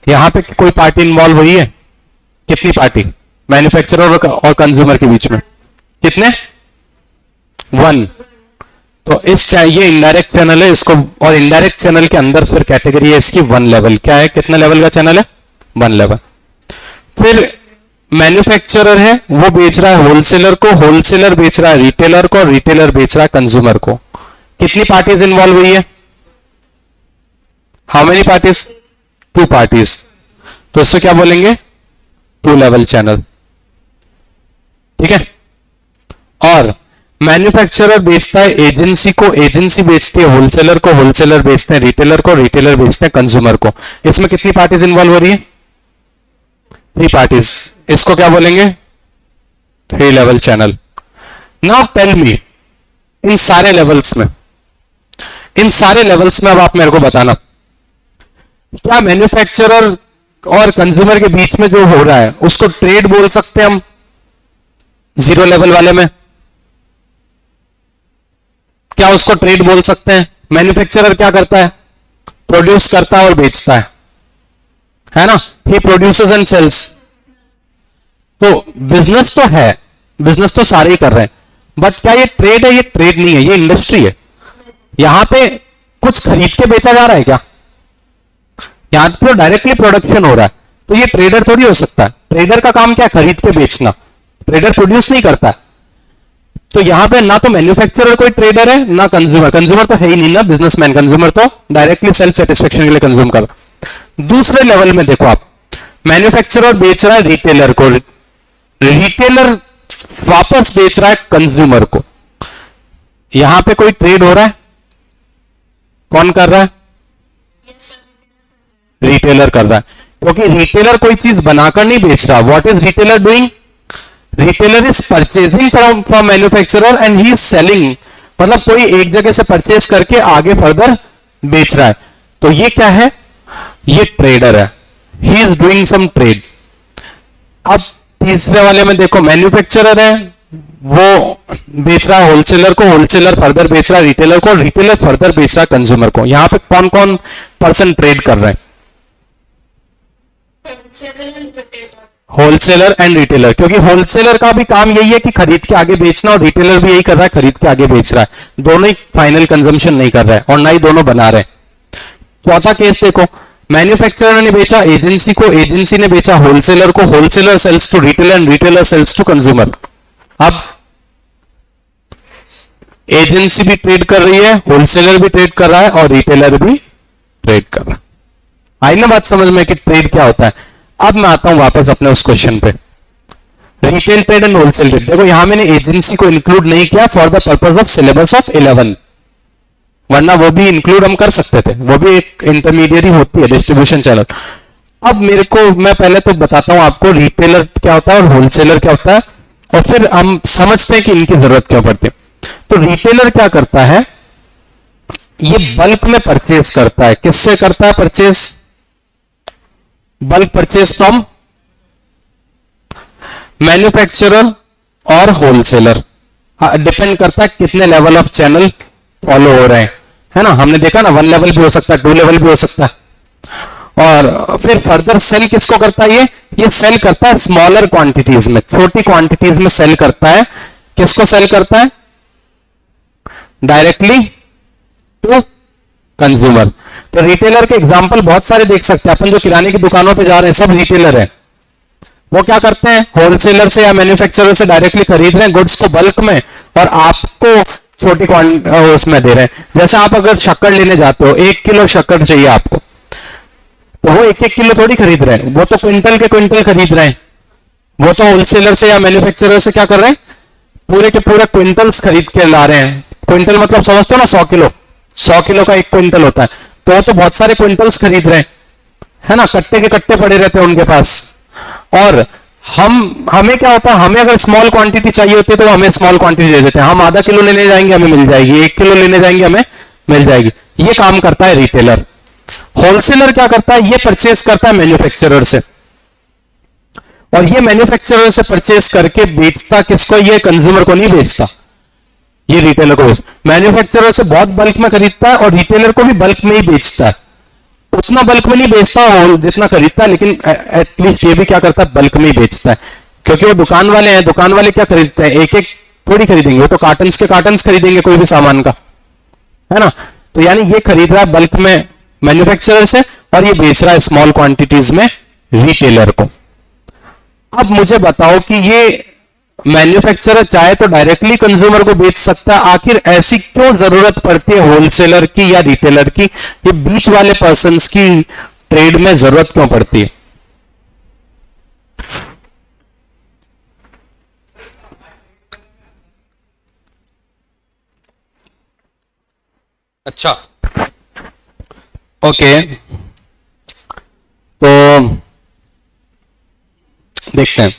यहां पे कोई पार्टी इन्वॉल्व हुई है? कितनी पार्टी? मैन्युफैक्चरर और कंज्यूमर के बीच में कितने? 1। तो ये इनडायरेक्ट चैनल है इसको, और इनडायरेक्ट चैनल के अंदर फिर कैटेगरी है इसकी 1 लेवल। क्या है, कितने लेवल का चैनल है? 1 लेवल। फिर मैन्युफैक्चरर है, वो बेच रहा है होलसेलर को, होलसेलर बेच रहा है रिटेलर को, रिटेलर बेच रहा है कंज्यूमर को। कितनी पार्टीज इन्वॉल्व हुई है? How many parties? 2 पार्टीज। तो इससे क्या बोलेंगे? 2 लेवल चैनल। ठीक है। और मैन्युफैक्चरर बेचता है एजेंसी को, एजेंसी बेचती है होलसेलर को, होलसेलर बेचते हैं रिटेलर को, रिटेलर बेचते हैं कंज्यूमर को। इसमें कितनी पार्टीज इन्वॉल्व हो रही है? 3 पार्टीज। इसको क्या बोलेंगे? 3 level channel. Now tell me, इन सारे लेवल्स में, अब आप मेरे को बताना, क्या मैन्युफैक्चरर और कंज्यूमर के बीच में जो हो रहा है उसको ट्रेड बोल सकते हैं हम 0 लेवल वाले में? क्या उसको ट्रेड बोल सकते हैं? मैन्युफैक्चरर क्या करता है? प्रोड्यूस करता है और बेचता है ना? ही प्रोड्यूसेस एंड सेल्स। तो बिजनेस तो है, बिजनेस तो सारे ही कर रहे हैं, बट क्या ये ट्रेड है? ये ट्रेड नहीं है, ये इंडस्ट्री है। यहां पे कुछ खरीद के बेचा जा रहा है क्या? यहां तो डायरेक्टली प्रोडक्शन हो रहा है, तो ये ट्रेडर थोड़ी हो सकता है। ट्रेडर का काम क्या? खरीद के बेचना। ट्रेडर प्रोड्यूस नहीं करता है। तो यहां पे ना तो मैन्युफैक्चरर कोई ट्रेडर है, ना कंज्यूमर। कंज्यूमर तो है ही नहीं ना, बिजनेसमैन। कंज्यूमर तो डायरेक्टली सेल्फ सेटिस्फेक्शन के लिए कंज्यूम कर। दूसरे लेवल में देखो आप, मैन्युफैक्चरर बेच रहा है रिटेलर को, रिटेलर वापस बेच रहा है कंज्यूमर को। यहां पे कोई ट्रेड हो रहा है? कौन कर रहा है? रिटेलर कर रहा है, क्योंकि रिटेलर कोई चीज बनाकर नहीं बेच रहा। What is retailer doing? Retailer is purchasing from manufacturer and he is selling, मतलब कोई एक जगह से परचेज करके आगे फर्दर बेच रहा है। तो ये क्या है? ये ट्रेडर है, he is doing some trade. अब तीसरे वाले में देखो, मैन्युफैक्चरर है, वो बेच रहा है होलसेलर को, होलसेलर फर्दर बेच रहा है रिटेलर को, रिटेलर फर्दर बेच रहा है कंज्यूमर को। यहां पे कौन कौन पर्सन ट्रेड कर रहे हैं? होलसेलर एंड रिटेलर, क्योंकि होलसेलर का भी काम यही है कि खरीद के आगे बेचना, और रिटेलर भी यही कर रहा है, खरीद के आगे बेच रहा है। दोनों ही फाइनल कंजम्पशन नहीं कर रहा है, और ना ही दोनों बना रहे। चौथा केस देखो, मैन्युफैक्चरर ने बेचा एजेंसी को, एजेंसी ने बेचा होलसेलर को, wholesaler sells to retailer and retailer sells to consumer. अब एजेंसी भी ट्रेड कर रही है, होलसेलर भी ट्रेड कर रहा है, और रिटेलर भी ट्रेड कर रहा है। आई ना बात समझ में कि ट्रेड क्या होता है? अब मैं आता हूं वापस अपने उस क्वेश्चन पे, retail trade and wholesale trade. देखो यहां मैंने एजेंसी को इंक्लूड नहीं किया for the purpose of syllabus of 11, वरना वो भी इंक्लूड हम कर सकते थे, वो भी एक इंटरमीडिएट होती है डिस्ट्रीब्यूशन चैनल। अब मैं पहले तो बताता हूं आपको रिटेलर क्या होता है और होलसेलर क्या होता है, और फिर हम समझते हैं कि इनकी जरूरत क्यों पड़ती है। तो रिटेलर क्या करता है? ये बल्क में परचेज करता है। किससे करता है purchase? Bulk purchase from manufacturer और होलसेलर। डिपेंड करता है कितने लेवल ऑफ चैनल फॉलो हो रहे हैं, है ना? हमने देखा ना, 1 लेवल भी हो सकता है, 2 लेवल भी हो सकता है। और फिर फर्दर सेल किसको करता है? ये सेल करता है स्मॉलर क्वांटिटीज में, छोटी क्वांटिटीज में सेल करता है। किसको सेल करता है? Directly to consumer. तो रिटेलर के एग्जांपल बहुत सारे देख सकते हैं अपन। जो किराने की दुकानों पे जा रहे हैं सब रिटेलर है। वो क्या करते हैं? होलसेलर से या मैन्युफैक्चरर से डायरेक्टली खरीद रहे हैं गुड्स को बल्क में, और आपको छोटी उसमें दे रहे हैं। जैसे आप अगर शक्कर लेने जाते हो, 1 किलो शक्कर चाहिए आपको, तो वो 1-1 किलो थोड़ी खरीद रहे हैं, वो तो क्विंटल के क्विंटल खरीद रहे हैं। वो तो होलसेलर से या मैन्युफैक्चरर से क्या कर रहे हैं? पूरे के पूरे क्विंटल्स खरीद के ला रहे हैं। क्विंटल मतलब समझते हो ना, 100 किलो, 100 किलो का 1 क्विंटल होता है। तो वो तो बहुत सारे क्विंटल्स खरीद रहे हैं, है ना? कट्टे के कट्टे पड़े रहते हैं उनके पास। और हमें क्या होता है? हमें अगर स्मॉल क्वांटिटी चाहिए होती है तो हमें स्मॉल क्वांटिटी दे देते हैं। हम आधा किलो लेने जाएंगे हमें मिल जाएगी, 1 किलो लेने जाएंगे हमें मिल जाएगी। ये काम करता है रिटेलर। होलसेलर क्या करता है? ये परचेस करता है मैन्युफैक्चरर से। और ये मैन्युफैक्चरर से परचेस करके बेचता किसको, ये कंज्यूमर को नहीं बेचता, ये रिटेलर को बेचता। मैन्युफैक्चरर से बहुत बल्क में खरीदता है और रिटेलर को भी बल्क में ही बेचता है। उतना बल्क में नहीं बेचता और जितना खरीदता है, लेकिन एटलीस्ट ये भी क्या करता है, बल्क में ही बेचता है। क्योंकि वो दुकान वाले हैं, दुकान वाले क्या खरीदते हैं, एक एक थोड़ी खरीदेंगे, वो तो कार्टन्स के कार्टन्स खरीदेंगे कोई भी सामान का, है ना। तो यानी ये खरीद रहा है बल्क में मैन्युफैक्चरर से और ये बेच रहा है स्मॉल क्वांटिटीज में रिटेलर को। अब मुझे बताओ कि ये मैन्युफैक्चरर चाहे तो डायरेक्टली कंज्यूमर को बेच सकता है, आखिर ऐसी क्यों जरूरत पड़ती है होलसेलर की या रिटेलर की, ये बीच वाले पर्संस की ट्रेड में जरूरत क्यों पड़ती है? अच्छा, ओके, तो देखते हैं।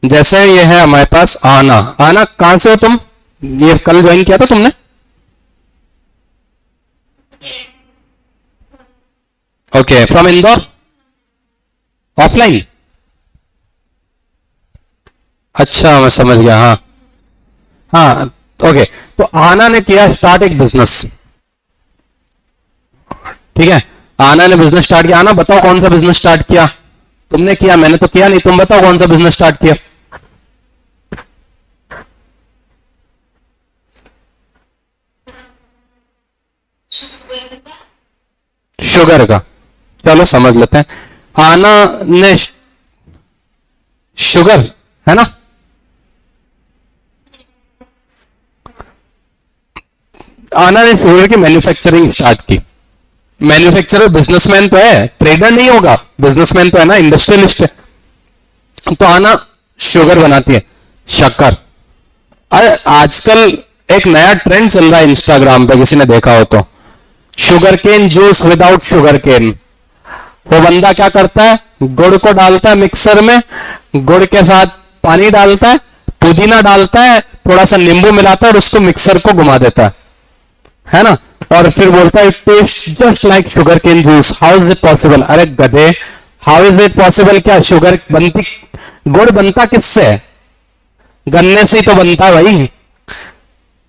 जैसे ये है हमारे पास आना। आना कहां से हो तुम? ये कल ज्वाइन किया था तुमने? Okay, from Indore, offline. अच्छा, मैं समझ गया। हाँ हाँ, ओके। तो आना ने किया स्टार्ट एक बिजनेस, ठीक है। आना ने बिजनेस स्टार्ट किया। आना बताओ कौन सा बिजनेस स्टार्ट किया? तुमने किया, मैंने तो किया नहीं। तुम बताओ कौन सा बिजनेस स्टार्ट किया? शुगर का। चलो समझ लेते हैं। आना ने शुगर, है ना, आना ने शुगर की मैन्युफैक्चरिंग स्टार्ट की। मैन्युफैक्चरर बिजनेसमैन तो है, ट्रेडर नहीं होगा, बिजनेसमैन तो है ना, इंडस्ट्रियलिस्ट है। तो आना शुगर बनाती है, शक्कर। अरे आजकल एक नया ट्रेंड चल रहा है इंस्टाग्राम पे, किसी ने देखा हो तो, sugar cane juice without sugar cane. वो बंदा क्या करता है, गुड़ को डालता है मिक्सर में, गुड़ के साथ पानी डालता है, पुदीना डालता है, थोड़ा सा नींबू मिलाता है और उसको मिक्सर को घुमा देता है ना, और फिर बोलता है it taste just like sugar cane juice. How is it possible? अरे गधे, हाउ इज इट पॉसिबल? क्या शुगर बनती, गुड़ बनता किससे है? गन्ने से ही तो बनता है भाई।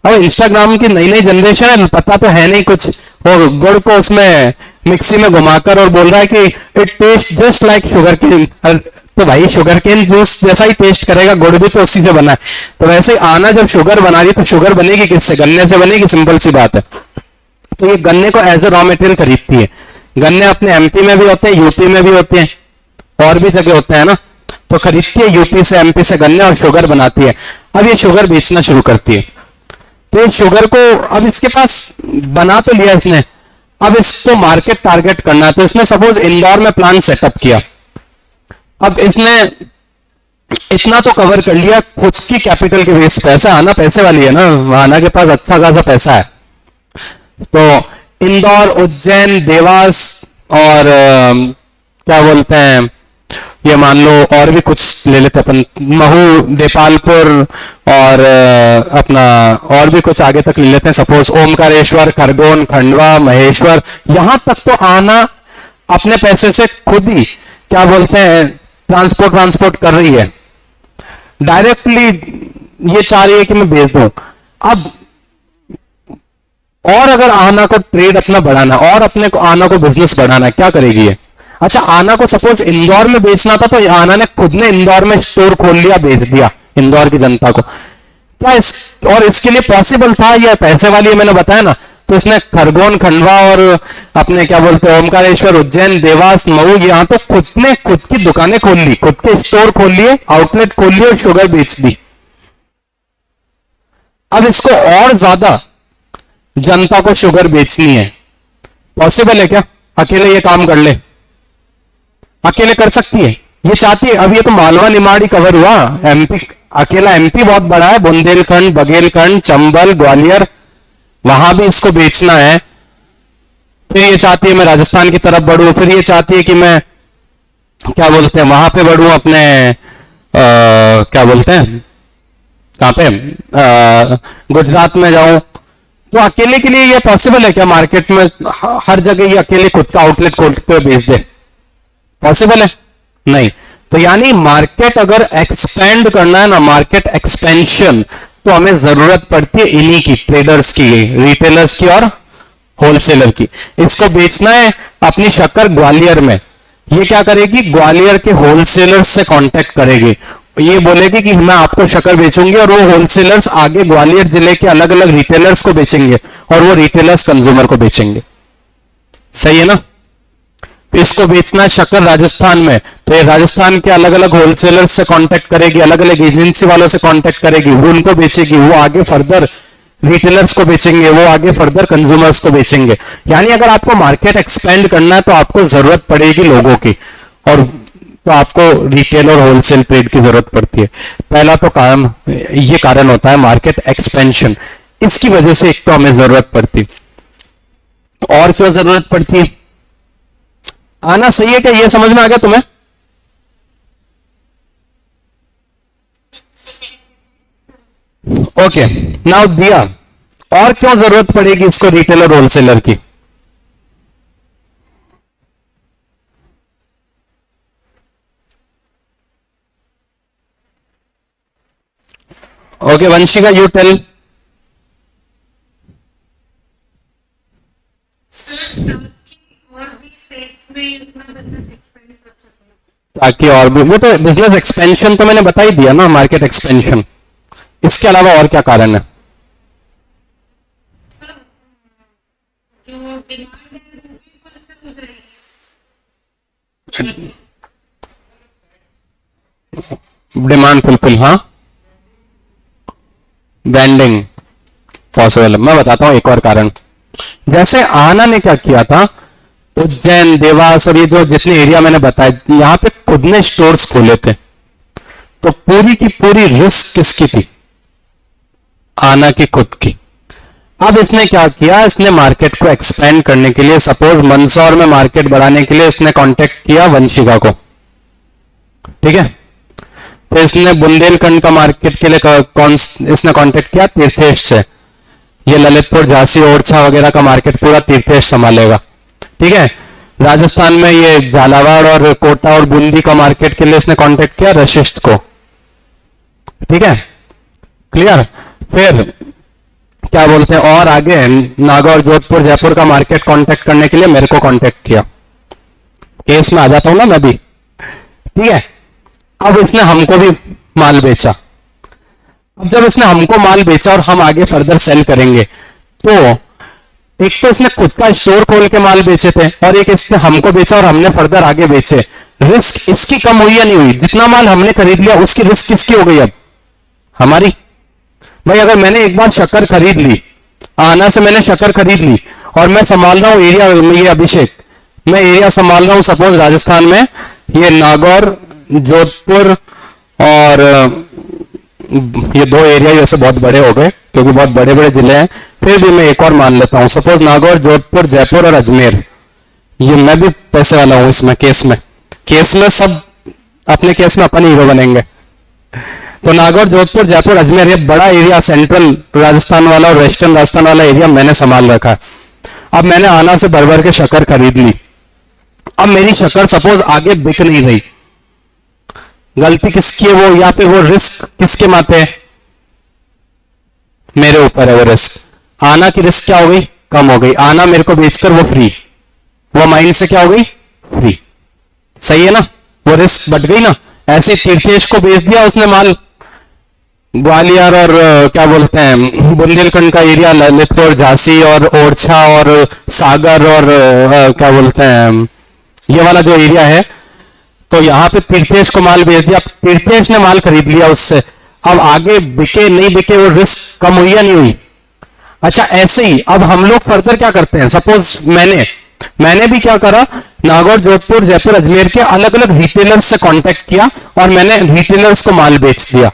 अब इंस्टाग्राम की नई नई जनरेशन है, पता तो है नहीं कुछ, वो गुड़ को उसमें मिक्सी में घुमाकर और बोल रहा है कि it taste just like sugar cane. तो भाई शुगर केन जूस जैसा ही टेस्ट करेगा, गुड़ भी तो उसी से बना है। तो वैसे ही आना जब शुगर बना रही है तो शुगर बनेगी किससे? गन्ने से बनेगी, सिंपल सी बात है। तो ये गन्ने को एज ए रॉ मटेरियल खरीदती है। गन्ने अपने एमपी में भी होते हैं, यूपी में भी होते हैं, और भी जगह होते हैं ना। तो खरीदती है यूपी से, एमपी से गन्ने और शुगर बनाती है। अब ये शुगर बेचना शुरू करती है। तो ये शुगर को अब इसके पास बना तो लिया इसने, अब इसको मार्केट टारगेट करना है। तो इसने सपोज इंदौर में प्लांट सेटअप किया। अब इसने इतना तो कवर कर लिया खुद की कैपिटल के बेस पे। ऐसा आना पैसे वाली है ना, आना के पास अच्छा खासा पैसा है। तो इंदौर, उज्जैन, देवास और क्या बोलते हैं, ये मान लो और भी कुछ ले लेते अपन, महू, देपालपुर और अपना और भी कुछ आगे तक ले लेते हैं। सपोज ओमकारेश्वर, खरगोन, खंडवा, महेश्वर, यहां तक तो आना अपने पैसे से खुद ही क्या बोलते हैं ट्रांसपोर्ट कर रही है। डायरेक्टली ये चाह रही है कि मैं भेज दूं। अब और अगर आना को ट्रेड अपना बढ़ाना और अपने को आना को बिजनेस बढ़ाना है, क्या करेगी ये? अच्छा, आना को सपोज इंदौर में बेचना था तो आना ने खुद ने इंदौर में स्टोर खोल लिया, बेच दिया इंदौर की जनता को। क्या और इसके लिए पॉसिबल था? ये पैसे वाली है, मैंने बताया ना। तो इसने खरगोन, खंडवा और अपने क्या बोलते हैं ओमकारेश्वर, उज्जैन, देवास, मऊ, यहां तो खुद ने खुद की दुकानें खोल ली, खुद के स्टोर खोल लिए, आउटलेट खोल लिए और शुगर बेच दी। अब इसको और ज्यादा जनता को शुगर बेचनी है, पॉसिबल है क्या? अकेले ये काम कर ले? अकेले कर सकती है? ये चाहती है? अब ये तो मालवा निमाड़ी कवर हुआ, एमपी अकेला, एमपी बहुत बड़ा है, बुंदेलखंड, बघेलखंड, चंबल, ग्वालियर, वहां भी इसको बेचना है। फिर ये चाहती है मैं राजस्थान की तरफ बढ़ूं, फिर ये चाहती है कि मैं क्या बोलते हैं वहां पे बढ़ूं, अपने क्या बोलते हैं कहां पे, गुजरात में जाऊं। तो अकेले के लिए ये पॉसिबल है क्या? मार्केट में हर जगह ये अकेले खुद का आउटलेट खोल के बेच दे? पॉसिबल है? नहीं। तो यानी मार्केट अगर एक्सपेंड करना है ना, मार्केट एक्सपेंशन, तो हमें जरूरत पड़ती है इन्हीं की, ट्रेडर्स की, रिटेलर्स की और होलसेलर की। इसको बेचना है अपनी शक्कर ग्वालियर में, ये क्या करेगी, ग्वालियर के होलसेलर्स से कांटेक्ट करेगी, ये बोलेगी कि मैं आपको शक्कर बेचूंगी, और वो होलसेलर्स आगे ग्वालियर जिले के अलग अलग रिटेलर्स को बेचेंगे, और वो रिटेलर्स कंज्यूमर को बेचेंगे। सही है ना। इसको बेचना है शक्कर राजस्थान में, तो ये राजस्थान के अलग अलग होलसेलर्स से कांटेक्ट करेगी, अलग अलग एजेंसी वालों से कांटेक्ट करेगी, वो उनको बेचेगी, वो आगे फर्दर रिटेलर्स को बेचेंगे, वो आगे फर्दर कंज्यूमर्स को बेचेंगे। यानी अगर आपको मार्केट एक्सपेंड करना है तो आपको जरूरत पड़ेगी लोगों की, और तो आपको रिटेल और होलसेल ट्रेड की जरूरत पड़ती है। पहला तो कारण, ये कारण होता है मार्केट एक्सपेंशन, इसकी वजह से एक तो हमें जरूरत पड़ती, और क्यों जरूरत पड़ती है, आना सही है क्या, ये समझ में आ गया तुम्हें। ओके, नाउ दिया, और क्यों जरूरत पड़ेगी इसको रिटेलर होलसेलर की। Okay Vanshika, you tell. ताकि और भी, वो तो बिजनेस एक्सपेंशन तो मैंने बता ही दिया ना, मार्केट एक्सपेंशन। इसके अलावा और क्या कारण है। डिमांड फुलफिल, हाँ, ब्रांडिंग पॉसिबल है। मैं बताता हूं एक और कारण। जैसे आना ने क्या किया था, उज्जैन, देवास और ये जो जितने एरिया मैंने बताया, यहां पे खुद ने स्टोर्स खोले थे, तो पूरी की पूरी रिस्क किसकी थी, आना की खुद की। अब इसने क्या किया, इसने मार्केट को एक्सपेंड करने के लिए, सपोज मंदसौर में मार्केट बढ़ाने के लिए इसने कांटेक्ट किया वंशिका को, ठीक है। तो इसने बुंदेलखंड का मार्केट के लिए इसने कांटेक्ट किया तीर्थेश से, ये ललितपुर, झांसी, ओरछा वगैरह का मार्केट पूरा तीर्थेश संभालेगा, ठीक है। राजस्थान में ये झालावाड़ और कोटा और बूंदी का मार्केट के लिए इसने कांटेक्ट किया वशिष्ठ को, ठीक है, क्लियर। फिर क्या बोलते हैं, और आगे नागौर, जोधपुर, जयपुर का मार्केट कांटेक्ट करने के लिए मेरे को कांटेक्ट किया। केस में आ जाता हूं ना मैं भी, ठीक है। अब इसने हमको भी माल बेचा। अब जब इसने हमको माल बेचा और हम आगे फर्दर सेल करेंगे, तो एक तो इसने खुद का स्टोर खोल के माल बेचे थे, और एक इसने हमको बेचा और हमने फर्दर आगे बेचे। रिस्क इसकी कम हुई या नहीं हुई, जितना माल हमने खरीद लिया उसकी रिस्क किसकी हो गई, अब हमारी। भाई अगर मैंने एक बार शक्कर खरीद ली, आना से मैंने शक्कर खरीद ली, और मैं संभाल रहा हूं एरिया, ये अभिषेक, मैं एरिया संभाल रहा हूं सपोज राजस्थान में, ये नागौर, जोधपुर और ये दो एरिया वैसे बहुत बड़े हो गए क्योंकि बहुत बड़े बड़े जिले हैं, फिर भी मैं एक और मान लेता हूं, सपोज नागौर, जोधपुर, जयपुर और अजमेर, ये मैं भी पैसे वाला हूं इसमें। केस में सब अपने केस में अपन हीरो बनेंगे। तो नागौर, जोधपुर, जयपुर, अजमेर, ये बड़ा एरिया सेंट्रल राजस्थान वाला और वेस्टर्न राजस्थान वाला एरिया मैंने संभाल रखा है। अब मैंने आना से भर भर के शक्कर खरीद ली, अब मेरी शक्कर सपोज आगे बिक नहीं रही, गलती किसकी है, वो यहाँ पे वो रिस्क किसके माथे है, मेरे ऊपर है वो रिस्क। आना की रिस्क क्या हो गई, कम हो गई, आना मेरे को बेचकर वो फ्री, वो माइंड से क्या हो गई, फ्री। सही है ना, वो रिस्क बट गई ना। ऐसे तीर्थेश को बेच दिया उसने माल, ग्वालियर और क्या बोलते हैं बुंदेलखंड का एरिया, ललितपुर, झांसी और ओरछा और सागर और क्या बोलते हैं ये वाला जो एरिया है, तो यहां पे तीर्थेश को माल बेच दिया। तीर्थेश ने माल खरीद लिया उससे, अब आगे बिके नहीं बिके वो रिस्क कम हुई या नहीं हुई। अच्छा ऐसे ही अब हम लोग फर्दर क्या करते हैं, सपोज मैंने भी क्या करा, नागौर, जोधपुर, जयपुर, अजमेर के अलग अलग रिटेलर्स से कांटेक्ट किया और मैंने रिटेलर्स को माल बेच दिया।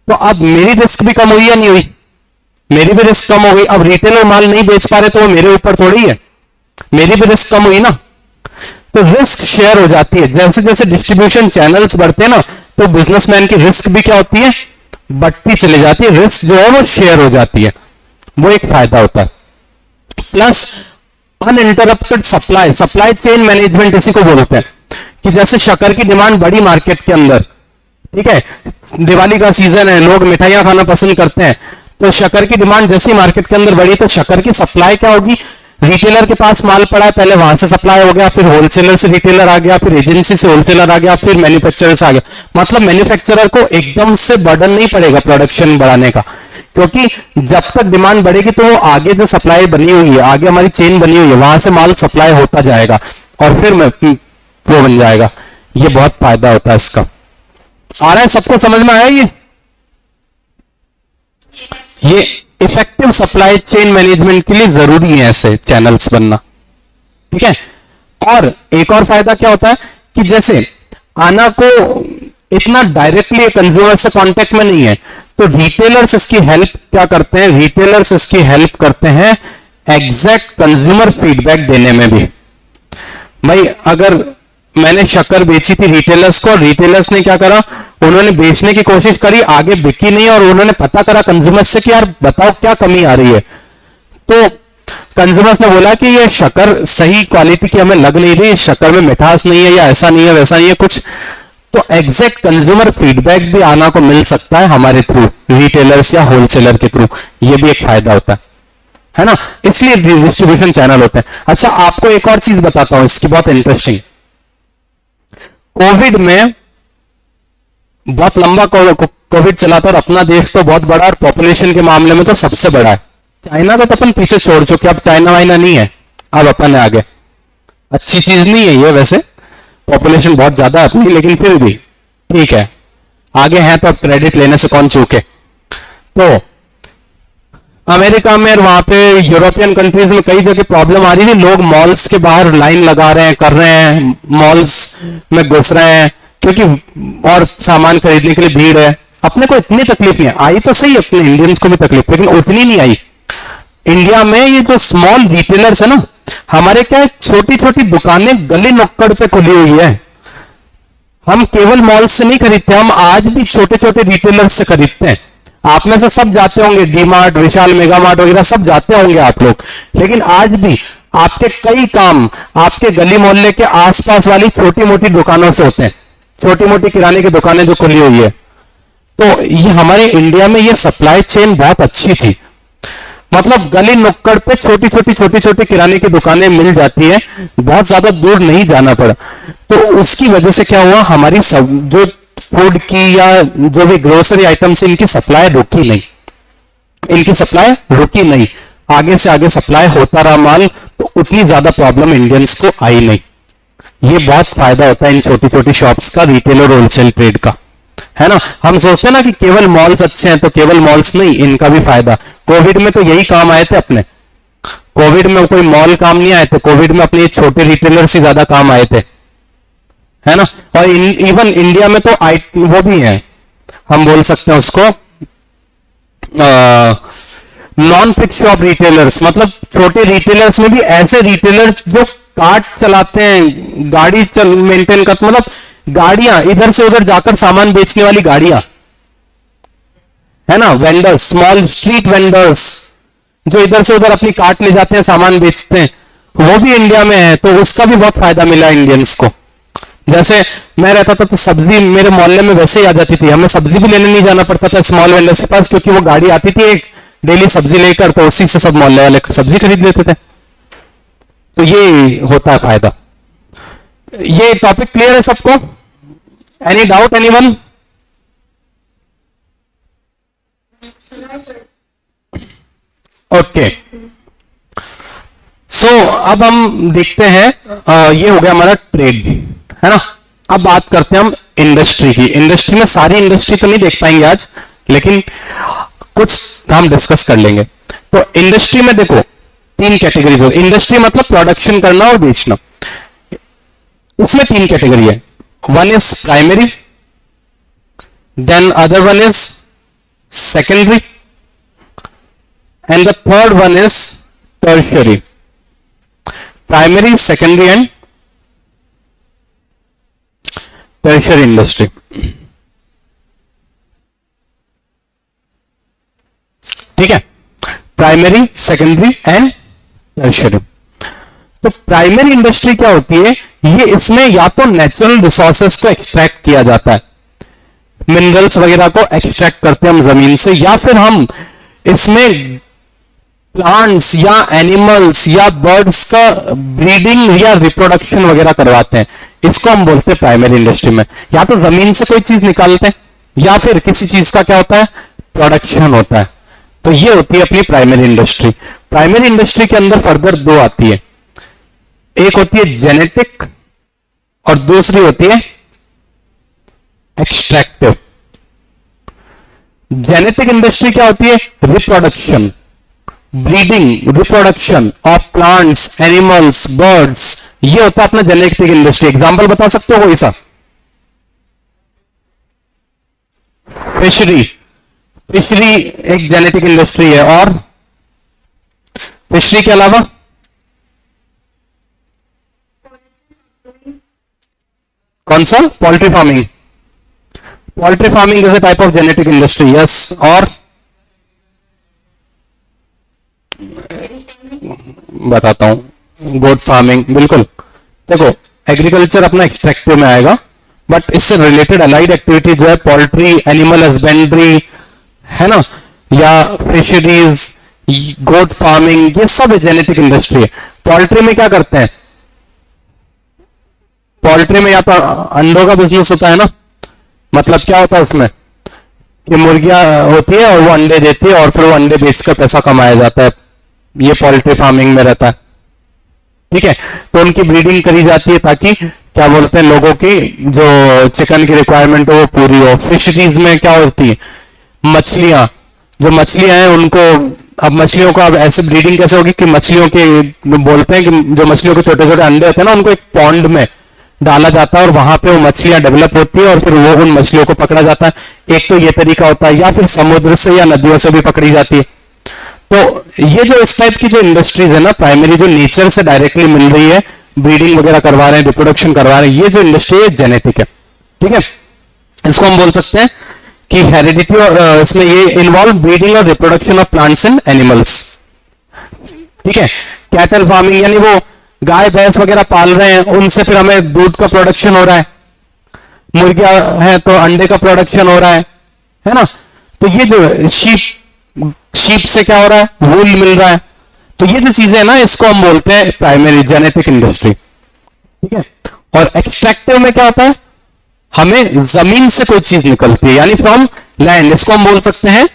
तो अब मेरी रिस्क भी कम हुई या नहीं हुई, मेरी भी रिस्क कम हो गई। अब रिटेलर माल नहीं बेच पा रहे तो वो मेरे ऊपर थोड़ी है, मेरी भी रिस्क कम हुई ना। तो रिस्क शेयर हो जाती है, जैसे जैसे डिस्ट्रीब्यूशन चैनल्स बढ़ते हैं ना, तो बिजनेसमैन की रिस्क भी क्या होती है, बढ़ती चली जाती है, रिस्क जो है वो शेयर हो जाती है, वो एक फायदा होता है। Plus uninterrupted supply chain management इसी को बोलते हैं कि जैसे शक्कर की डिमांड बढ़ी मार्केट के अंदर, ठीक है, दिवाली का सीजन है, लोग मिठाइयां खाना पसंद करते हैं, तो शक्कर की डिमांड जैसे ही मार्केट के अंदर बढ़ी तो शक्कर की सप्लाई क्या होगी, रिटेलर के पास माल पड़ा है, पहले वहां से सप्लाई हो गया, फिर होलसेलर से रिटेलर आ गया, फिर एजेंसी से होलसेलर आ गया, फिर मैन्युफैक्चरर से आ गया। मतलब मैन्युफैक्चरर को एकदम से बर्डन नहीं पड़ेगा प्रोडक्शन बढ़ाने का, क्योंकि जब तक डिमांड बढ़ेगी तो वो आगे जो सप्लाई बनी हुई है, आगे हमारी चेन बनी हुई है, वहां से माल सप्लाई होता जाएगा और फिर वो बन जाएगा। ये बहुत फायदा होता है इसका। आ रहा है सबको समझ में आया ये इफेक्टिव सप्लाई चेन मैनेजमेंट के लिए जरूरी है ऐसे चैनल्स बनना, ठीक है। और एक और फायदा क्या होता है कि जैसे आना को इतना डायरेक्टली कंज्यूमर से कांटेक्ट में नहीं है, तो रिटेलर्स इसकी हेल्प क्या करते हैं, रिटेलर्स इसकी हेल्प करते हैं एग्जैक्ट कंज्यूमर फीडबैक देने में भी। भाई अगर मैंने शक्कर बेची थी रिटेलर्स को, रिटेलर्स ने क्या करा, उन्होंने बेचने की कोशिश करी, आगे बिकी नहीं, और उन्होंने पता करा कंज्यूमर्स से कि यार बताओ क्या कमी आ रही है, तो कंज्यूमर्स ने बोला कि ये शक्कर सही क्वालिटी की हमें लग नहीं रही, शक्कर में मिठास नहीं है, या ऐसा नहीं है वैसा नहीं है कुछ, तो एग्जैक्ट कंज्यूमर फीडबैक भी आना को मिल सकता है हमारे थ्रू, रिटेलर्स या होलसेलर के थ्रू। ये भी एक फायदा होता है ना, इसलिए डिस्ट्रीब्यूशन चैनल होते हैं। अच्छा आपको एक और चीज बताता हूं इसकी, बहुत इंटरेस्टिंग। कोविड में बहुत लंबा कोविड चला था और अपना देश तो बहुत बड़ा और पॉपुलेशन के मामले में तो सबसे बड़ा है। चाइना को तो अपन पीछे छोड़ चुके, अब चाइना वाइना नहीं है, अब अपन है आगे। अच्छी चीज नहीं है ये वैसे, पॉपुलेशन बहुत ज्यादा है अपनी, लेकिन फिर भी ठीक है, आगे है तो अब क्रेडिट लेने से कौन चूके। तो अमेरिका में और वहां पे यूरोपियन कंट्रीज में कई जगह प्रॉब्लम आ रही थी, लोग मॉल्स के बाहर लाइन लगा रहे हैं, कर रहे हैं, मॉल्स में घुस रहे हैं, क्योंकि और सामान खरीदने के लिए भीड़ है। अपने को इतनी तकलीफ नहीं आई, तो सही अपने इंडियंस को भी तकलीफ, लेकिन उतनी नहीं आई। इंडिया में ये जो स्मॉल रिटेलर्स है ना, हमारे क्या छोटी छोटी दुकानें गली नुक्कड़ पे खुली हुई है, हम केवल मॉल से नहीं खरीदते, हम आज भी छोटे छोटे रिटेलर्स से खरीदते हैं। आप में से सब जाते होंगे डी मार्ट, विशाल, मेगा मार्ट वगैरह सब जाते होंगे आप लोग, लेकिन आज भी आपके कई काम आपके गली मोहल्ले के आसपास वाली छोटी मोटी दुकानों से होते हैं, छोटी मोटी किराने की दुकानें जो खुली हुई है। तो ये हमारे इंडिया में ये सप्लाई चेन बहुत अच्छी थी, मतलब गली नुक्कड़ पे छोटी छोटी किराने की दुकानें मिल जाती है, बहुत ज्यादा दूर नहीं जाना पड़ा। तो उसकी वजह से क्या हुआ, हमारी सब जो फूड की या जो भी ग्रोसरी आइटम्स, इनकी सप्लाई रुकी नहीं, इनकी सप्लाई रुकी नहीं, आगे से आगे सप्लाई होता रहा माल, तो उतनी ज्यादा प्रॉब्लम इंडियंस को आई नहीं। ये बहुत फायदा होता है इन छोटी छोटी शॉप्स का, रिटेल और होलसेल ट्रेड का, है ना। हम सोचते हैं ना कि केवल मॉल्स अच्छे हैं, तो केवल मॉल्स नहीं, इनका भी फायदा। कोविड में तो यही काम आए थे अपने, कोविड में कोई मॉल काम नहीं आए थे, कोविड में अपने छोटे रिटेलर से ज्यादा काम आए थे, है ना। और इवन इंडिया में तो वो भी है, हम बोल सकते हैं उसको नॉन फिक्स शॉप रिटेलर्स, मतलब छोटे रिटेलर्स में भी ऐसे रिटेलर्स जो कार्ट चलाते हैं, गाड़ी मेंटेन कर, मतलब गाड़ियां इधर से उधर जाकर सामान बेचने वाली गाड़ियां, है ना, वेंडर्स, स्मॉल स्ट्रीट वेंडर्स जो इधर से उधर अपनी कार्ट ले जाते हैं, सामान बेचते हैं, वो भी इंडिया में है। तो उसका भी बहुत फायदा मिला इंडियंस को। जैसे मैं रहता था तो सब्जी मेरे मोहल्ले में वैसे ही आ जाती थी, हमें सब्जी भी लेने नहीं जाना पड़ता था स्मॉल वेंडर्स के पास, क्योंकि वो गाड़ी आती थी एक डेली सब्जी लेकर, तो उसी से सब मोहल्ले वाले सब्जी खरीद लेते थे। तो ये होता है फायदा। ये टॉपिक क्लियर है सबको? Any doubt anyone? ओके, सो अब हम देखते हैं, ये हो गया हमारा ट्रेड, है ना। अब बात करते हैं हम इंडस्ट्री की। इंडस्ट्री में सारी इंडस्ट्री तो नहीं देख पाएंगे आज, लेकिन कुछ हम डिस्कस कर लेंगे। तो इंडस्ट्री में देखो तीन कैटेगरीज हो। इंडस्ट्री मतलब प्रोडक्शन करना और बेचना, इसमें तीन कैटेगरी है। One is primary, then other one is secondary, and the third one is tertiary. Primary, secondary and tertiary industry. ठीक है, प्राइमरी, सेकेंडरी एंड टर्शियरी। तो प्राइमरी इंडस्ट्री क्या होती है, ये इसमें या तो नेचुरल रिसोर्सेस को एक्सट्रैक्ट किया जाता है, मिनरल्स वगैरह को एक्सट्रैक्ट करते हैं हम जमीन से, या फिर हम इसमें प्लांट्स या एनिमल्स या बर्ड्स का ब्रीडिंग या रिप्रोडक्शन वगैरह करवाते हैं। इसको हम बोलते हैं प्राइमरी इंडस्ट्री में। या तो जमीन से कोई चीज निकालते हैं या फिर किसी चीज का क्या होता है, प्रोडक्शन होता है। तो ये होती है अपनी प्राइमरी इंडस्ट्री। प्राइमरी इंडस्ट्री के अंदर फर्दर दो आती है, एक होती है जेनेटिक और दूसरी होती है एक्सट्रैक्टिव। जेनेटिक इंडस्ट्री क्या होती है, reproduction, breeding, reproduction of plants, animals, birds, ये होता है अपना जेनेटिक इंडस्ट्री। एग्जांपल बता सकते हो कोई सा? फिशरी, फिशरी एक जेनेटिक इंडस्ट्री है। और फिशरी के अलावा कौन सा? Poultry farming. Poultry farming is a type of genetic industry, yes. और बताता हूं, गोट फार्मिंग, बिल्कुल। देखो एग्रीकल्चर अपना एक्सट्रैक्टिव में आएगा, बट इससे रिलेटेड अलाइड एक्टिविटी जो है पोल्ट्री, एनिमल हस्बेंड्री है ना, या फिशरीज, गोट फार्मिंग, ये सब जेनेटिक इंडस्ट्री है। पोल्ट्री में क्या करते हैं, पोल्ट्री में या तो अंडों का बिजनेस होता है ना, मतलब क्या होता है उसमें कि मुर्गियां होती है और वो अंडे देती है और फिर वो अंडे बेचकर पैसा कमाया जाता है, ये पोल्ट्री फार्मिंग में रहता है। ठीक है, तो उनकी ब्रीडिंग करी जाती है ताकि क्या बोलते हैं, लोगों की जो चिकन की रिक्वायरमेंट हो वो पूरी हो। फिशरीज में क्या होती है, मछलियां, जो मछलियां हैं उनको, अब मछलियों को अब ऐसे ब्रीडिंग कैसे होगी कि मछलियों के, बोलते हैं कि जो मछलियों के छोटे छोटे अंडे होते हैं ना, उनको एक पॉन्ड में डाला जाता है और वहां पे वो मछलियां डेवलप होती है और फिर वो उन मछलियों को पकड़ा जाता है। एक तो ये तरीका होता है, या फिर समुद्र से या नदियों से भी पकड़ी जाती है। तो ये जो इस टाइप की जो इंडस्ट्रीज है ना, प्राइमरी जो नेचर से डायरेक्टली मिल रही है, ब्रीडिंग वगैरह करवा रहे हैं, रिप्रोडक्शन करवा रहे हैं, ये जो इंडस्ट्री है जेनेटिक है। ठीक है, इसको हम बोल सकते हैं कि हेरिडिटी, और इसमें ये इन्वॉल्व ब्रीडिंग और reproduction of plants and animals. ठीक है, कैटल फार्मिंग यानी वो गाय भैंस वगैरह पाल रहे हैं, उनसे फिर हमें दूध का प्रोडक्शन हो रहा है, मुर्गियां है तो अंडे का प्रोडक्शन हो रहा है ना। तो ये जो शीप से क्या हो रहा है, वूल मिल रहा है। तो ये जो चीजें है ना, इसको हम बोलते हैं प्राइमरी जेनेटिक इंडस्ट्री। ठीक है, और एक्सट्रैक्टिव में क्या होता है, हमें जमीन से कोई चीज निकलती है, यानी फ्रॉम लैंड। इसको हम बोल सकते हैं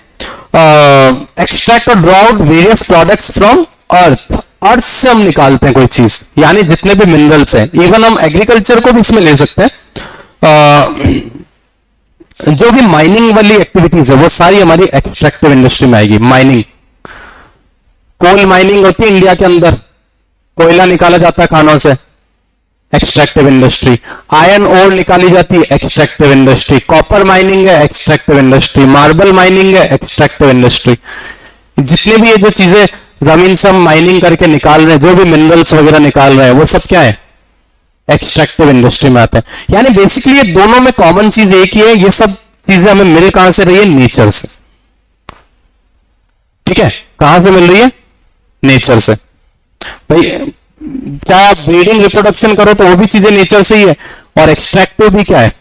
एक्सट्रैक्ट और draw out various products from earth. Earth से हम निकालते हैं कोई चीज, यानी जितने भी मिनरल्स हैं। इवन हम एग्रीकल्चर को भी इसमें ले सकते हैं। जो भी माइनिंग वाली एक्टिविटीज है वो सारी हमारी एक्सट्रैक्टिव इंडस्ट्री में आएगी। माइनिंग, कोल माइनिंग होती है इंडिया के अंदर, कोयला निकाला जाता है खानों से, एक्सट्रैक्टिव इंडस्ट्री। आयरन ओर निकाली जाती है, एक्सट्रैक्टिव इंडस्ट्री। कॉपर माइनिंग है, एक्सट्रैक्टिव इंडस्ट्री। मार्बल माइनिंग है, एक्सट्रैक्टिव इंडस्ट्री। जितने भी ये जो चीजें जमीन से हम माइनिंग करके निकाल रहे हैं, जो भी मिनरल्स वगैरह निकाल रहे हैं, वो सब क्या है, एक्सट्रैक्टिव इंडस्ट्री में आते हैं। यानी बेसिकली ये दोनों में कॉमन चीज एक ही है, ये सब चीजें हमें मिल कहां से रही है, नेचर से। ठीक है, कहां से मिल रही है, नेचर से। भाई चाहे आप ब्रीडिंग रिप्रोडक्शन करो तो वो भी चीजें नेचर से ही है, और एक्सट्रैक्टिव भी क्या है,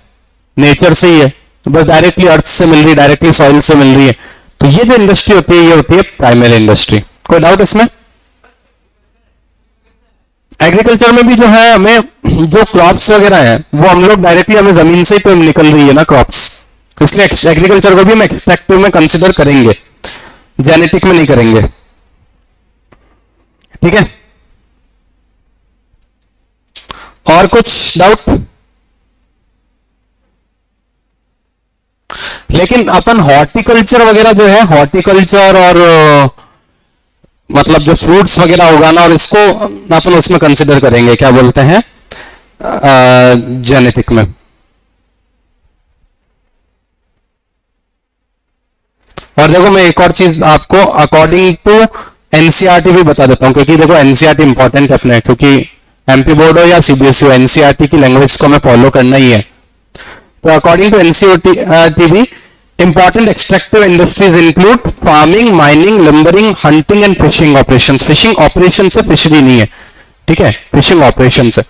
नेचर से ही है। बस डायरेक्टली अर्थ से मिल रही है, डायरेक्टली सॉइल से मिल रही है। तो ये जो इंडस्ट्री होती है, ये होती है प्राइमरी इंडस्ट्री। कोई डाउट इसमें? एग्रीकल्चर में भी जो है, हमें जो क्रॉप्स वगैरह है वो हम लोग डायरेक्टली, हमें जमीन से ही तो निकल रही है ना क्रॉप्स, इसलिए एग्रीकल्चर को भी हम एक्सट्रैक्टिव में कंसिडर करेंगे, जेनेटिक में नहीं करेंगे। ठीक है, और कुछ डाउट? लेकिन अपन हॉर्टिकल्चर वगैरह जो है, हॉर्टिकल्चर और मतलब जो फ्रूट्स वगैरह उगाना, और इसको अपन उसमें कंसिडर करेंगे, क्या बोलते हैं, जेनेटिक में। और देखो मैं एक और चीज आपको अकॉर्डिंग टू एनसीईआरटी भी बता देता हूं, क्योंकि देखो एनसीईआरटी इंपॉर्टेंट है अपने, क्योंकि एमपी बोर्ड हो या सीबीएसई हो, एनसीईआरटी की लैंग्वेज को हमें फॉलो करना ही है। तो अकॉर्डिंग टू एनसीईआरटी भी important extractive industries include farming, mining, lumbering, hunting and fishing operations. Fishing operation से फिशरी नहीं है, ठीक है, फिशिंग ऑपरेशन से।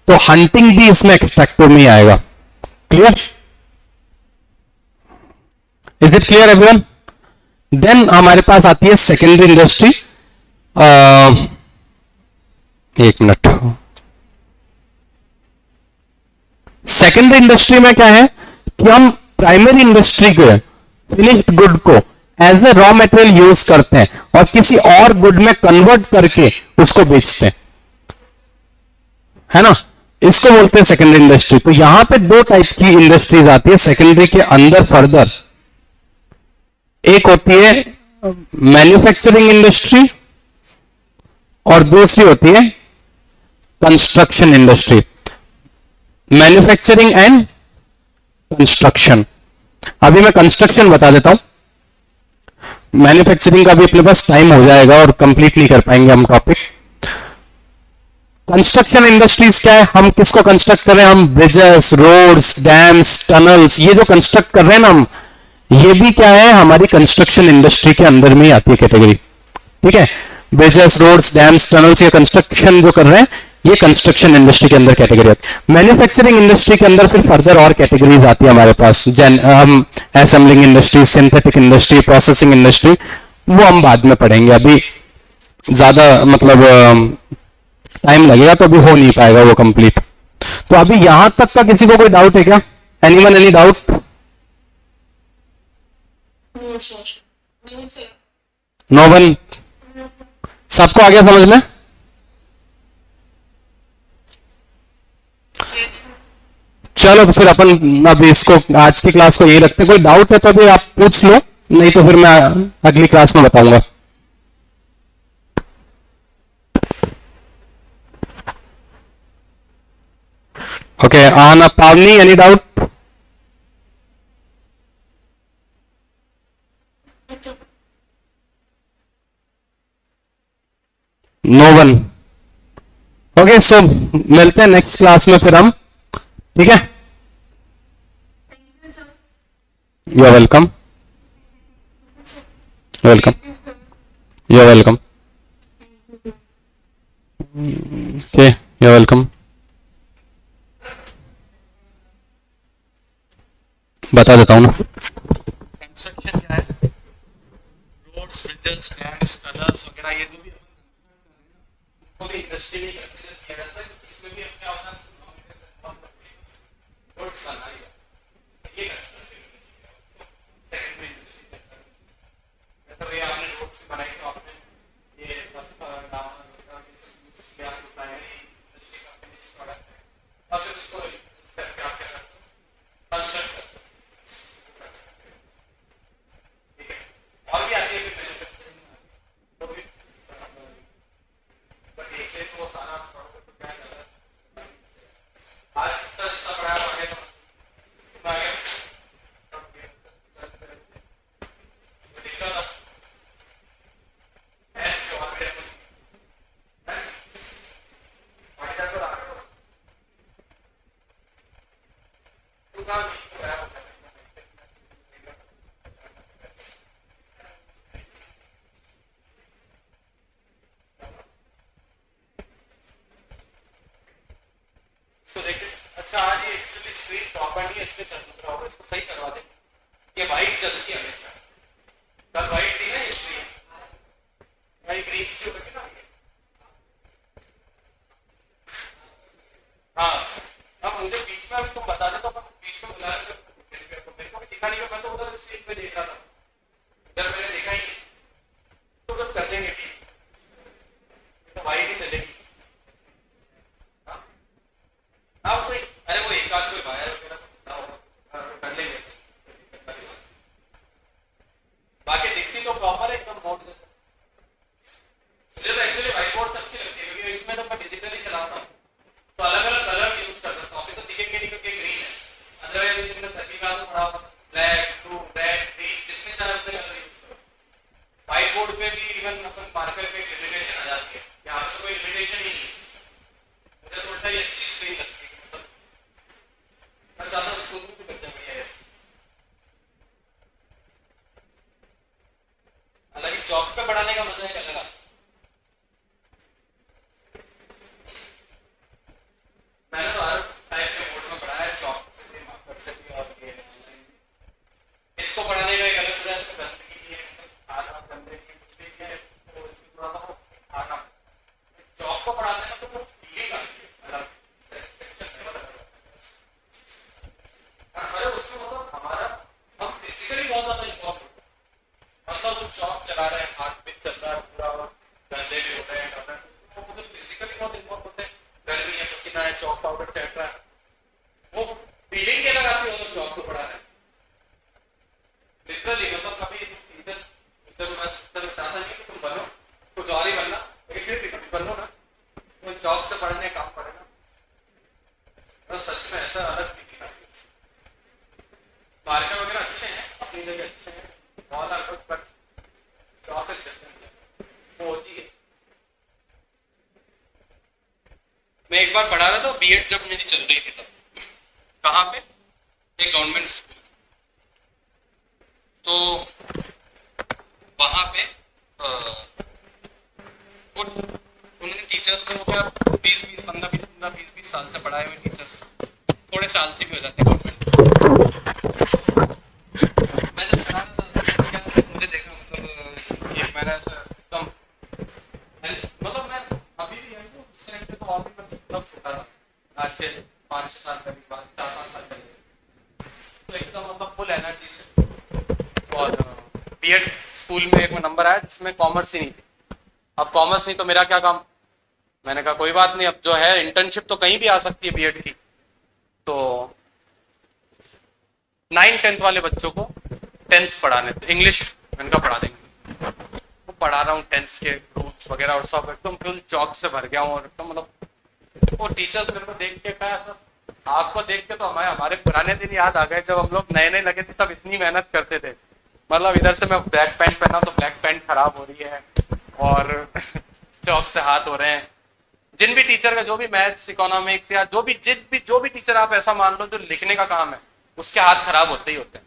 तो हंटिंग भी इसमें एक्सट्रैक्टिव में ही आएगा। Clear? Is it clear everyone? Then हमारे पास आती है सेकेंडरी इंडस्ट्री। एक मिनट। सेकेंडरी इंडस्ट्री में क्या है कि हम प्राइमरी इंडस्ट्री को, फिनिश्ड गुड को as a raw material use करते हैं और किसी और गुड में कन्वर्ट करके उसको बेचते हैं, है ना? इसको बोलते हैं सेकेंडरी इंडस्ट्री। तो यहां पे दो टाइप की इंडस्ट्रीज आती है सेकेंडरी के अंदर फर्दर। एक होती है मैन्युफैक्चरिंग इंडस्ट्री और दूसरी होती है construction industry. Manufacturing and construction. अभी मैं कंस्ट्रक्शन बता देता हूं, मैन्युफैक्चरिंग का भी अपने पास टाइम हो जाएगा और कंप्लीट नहीं कर पाएंगे हम टॉपिक। कंस्ट्रक्शन इंडस्ट्रीज क्या है? हम किसको कंस्ट्रक्ट कर रहे हैं? हम ब्रिजेस, रोड्स, डैम्स, टनल्स, ये जो कंस्ट्रक्ट कर रहे हैं ना हम, ये भी क्या है? हमारी कंस्ट्रक्शन इंडस्ट्री के अंदर में ही आती है कैटेगरी। ठीक है, ब्रिजेस, रोड्स, डैम्स, टनल्स, ये कंस्ट्रक्शन जो कर रहे हैं ये कंस्ट्रक्शन इंडस्ट्री के अंदर कैटेगरी आती है। मैन्युफैक्चरिंग इंडस्ट्री के अंदर फिर फर्दर और कैटेगरीज आती है हमारे पास। हम assembling industry, synthetic industry, processing industry, वो हम बाद में पढ़ेंगे। अभी ज्यादा मतलब टाइम लगेगा तो अभी हो नहीं पाएगा वो कंप्लीट। तो अभी यहां तक का किसी को कोई डाउट है क्या? Anyone, any doubt? No sir. No one? सबको आ गया समझ में? चलो तो फिर अपन अभी इसको, आज की क्लास को यही रखते हैं। कोई डाउट है तो अभी आप पूछ लो, नहीं तो फिर मैं अगली क्लास में बताऊंगा। ओके, आना Pavani, any doubt? No one? Okay, so मिलते हैं नेक्स्ट क्लास में फिर हम, ठीक है? You are welcome, welcome, you are welcome. Okay, you are welcome. बता देता हूँ ना, कंस्ट्रक्शन क्या है? रोड्स, ब्रिजेस, डैम्स, टनल्स वगैरह, ये जो भी अपन इंडस्ट्री में कंसीडर किया जाता है, इसमें भी अपने अपना रोड्स बनाना है। ये सेकेंडरी इंडस्ट्री मतलब ये आपने रोड्स बनाई तो आपने ये प्राइमरी इंडस्ट्री का फिनिश प्रोडक्ट है और फिर उसको सेट पे आप क्या करते हो? कंस्ट्रक्ट करते हो। और भी आती है फिर मैन्युफैक्चरिंग, तो भी बट एक से तो सारा प्रोडक्ट तो क्या करता है आज जितना पढ़ाया आगे तो आगे दिक्कत है जो हमारे फायदा तो रहा है तो काम इसको देखते। अच्छा, आज ये एक्चुअली स्क्रीन प्रॉपर नहीं है, इसलिए चल रहा होगा, इसको सही करवा दे। ये वाइट चलती है हमेशा, कल वाइट थी ना इसलिए भाई ग्रीन से होगी ना ये। हाँ, अब मुझे बीच में अभी तुम बता दे तो अपन बीच में बुला लेंगे। मेरे को भी दिखा नहीं, मैं तो उधर स्क्रीन पे देख रहा था, इधर मैंने देखा ही नहीं। तो जब कर देंगे ठीक, तो वाइट ही चलेगी। हाँ कोई, अरे वो एक आध कोई वायर वगैरह कर लेंगे, बाकी दिखती तो प्रॉपर है एकदम बोर्ड जैसा। मुझे तो एक्चुअली व्हाइट बोर्ड अच्छी लगती है क्योंकि इसमें तो मैं डिजिटल ही चलाता हूँ, तो अलग अलग कलर यूज कर सकता हूँ। अभी तो दिखेंगे नहीं क्योंकि ग्रीन है, अदरवाइज मैंने सभी का तो पढ़ा ब्लैक, ब्लू, रेड, ग्रीन, जितने सारे होते हैं कलर यूज करो। व्हाइट बोर्ड पे भी इवन अपन मार्कर पे लिमिटेशन आ जाती है, यहाँ पे तो कोई लिमिटेशन ही नहीं। मुझे तो उल्टा ही अच्छी स्क्रीन लगती है, ज्यादा स्कूल भी करते हैं बढ़िया ऐसे। हालांकि चौक पे पढ़ाने का मजा ही अलग आता है। चला रहे हैं, हाथ भी चल रहा है पूरा, गंदे भी हो रहे हैं, वो मतलब फिजिकली बहुत इन्वॉल्व होते हैं, गर्मी है, पसीना है, चौक पाउडर चट रहा है, वो फीलिंग क्या लगाती है वो चौक को पढ़ा रहे हैं लिटरली। मतलब कभी इधर इधर मैं चाहता नहीं कि तुम बनो, कुछ और ही बनना, लेकिन बनो ना, वो चौक से पढ़ने काम पड़ेगा। तो सच में ऐसा अलग फीलिंग आती है। मार्केट वगैरह अच्छे हैं, अपनी जगह अच्छे हैं, बहुत अलग, बट चौक वो होती है। मैं एक बार पढ़ा रहा था बीएड, जब मेरी चल रही थी तब, कहाँ पे, एक गवर्नमेंट स्कूल, तो वहाँ पे उन्होंने टीचर्स ने वो क्या 15-20 साल से पढ़ाए हुए टीचर्स, थोड़े साल से भी हो जाते गवर्नमेंट। मैं जब पढ़ा रहा था क्या मुझे देखा, मतलब एक मैंने कम, मतलब मैं अभी भी है तो उस टाइम पे तो और भी मैं तब छोटा था, आज के 5-6 साल करीब बाद, 4-5 साल पहले, तो एकदम मतलब फुल एनर्जी से। और बीएड स्कूल में एक नंबर आया जिसमें कॉमर्स ही नहीं थी। अब कॉमर्स नहीं तो मेरा क्या काम, मैंने कहा कोई बात नहीं, अब जो है इंटर्नशिप तो कहीं भी आ सकती है बीएड की। तो 9th-10th वाले बच्चों को 10th पढ़ाने, तो इंग्लिश मैंने कहा पढ़ा देंगे, वो पढ़ा रहा हूँ 10th के रूट्स वगैरह, और सब एकदम फुल चौक से भर गया हूँ, और एकदम मतलब वो टीचर्स मेरे को देख के कहा, आपको देख के तो हमारे पुराने दिन याद आ गए, जब हम लोग नए नए लगे थे तब इतनी मेहनत करते थे। मतलब इधर से मैं ब्लैक पैंट पहना तो ब्लैक पैंट खराब हो रही है, और चौक से हाथ हो रहे हैं। जिन भी टीचर का जो भी मैथ्स, इकोनॉमिक्स या जो भी टीचर आप ऐसा मान लो जो लिखने का काम है, उसके हाथ खराब होते ही होते हैं।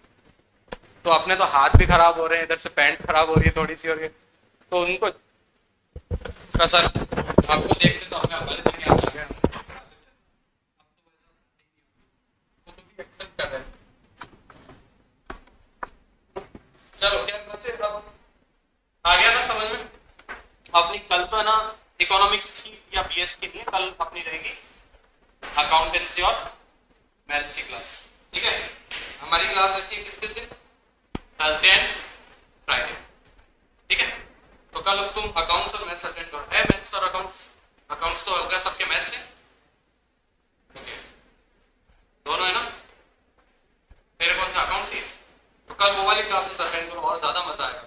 तो अपने तो हाथ भी खराब हो रहे हैं, इधर से पैंट खराब हो रही है थोड़ी सी, और तो उनको सर आपको देखते तो हमें हमारे दिन याद आ गया, एक्सेप्ट कर रहे हैं। चलो क्या बच्चे, अब आ गया ना समझ में। अपनी कल तो है ना इकोनॉमिक्स की या बीएस की नहीं है, कल अपनी रहेगी अकाउंटेंसी और मैथ्स की क्लास, ठीक है। हमारी क्लास रहती है किस किस दिन, थर्सडे एंड फ्राइडे, ठीक है। तो कल तुम अकाउंट्स और मैथ्स अटेंड करो। है मैथ्स और अकाउंट्स तो हो गया सबके, मैथ्स है ओके, दोनों है ना, मेरे कौन सा अकाउंट्स ही है। तो कल वो वाली क्लासेस अटेंड करो, और ज्यादा मजा आएगा।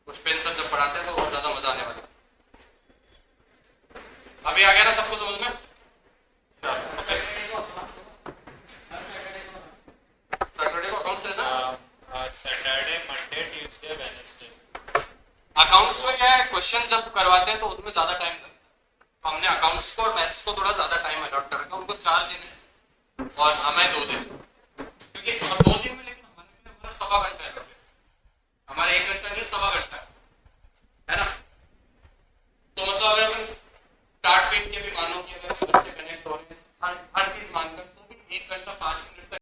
कुछ पेन सब जब पढ़ाते हैं तो और ज्यादा मजा आने वाला है। अभी आ गया ना सबको समझ में। सैटरडे को अकाउंट्स है ना, Saturday, Monday, Tuesday, Wednesday. Accounts में क्या है, क्वेश्चन जब करवाते हैं तो उसमें ज्यादा टाइम लगता है। हमने अकाउंट्स को और मैथ्स को थोड़ा ज्यादा टाइम अलॉट कर रखा है, उनको 4 दिन है और हमें 2 दिन, क्योंकि 2 दिन में, लेकिन हमारा 1.25 घंटा है, हमारा 1 घंटा नहीं है, 1.25 घंटा है।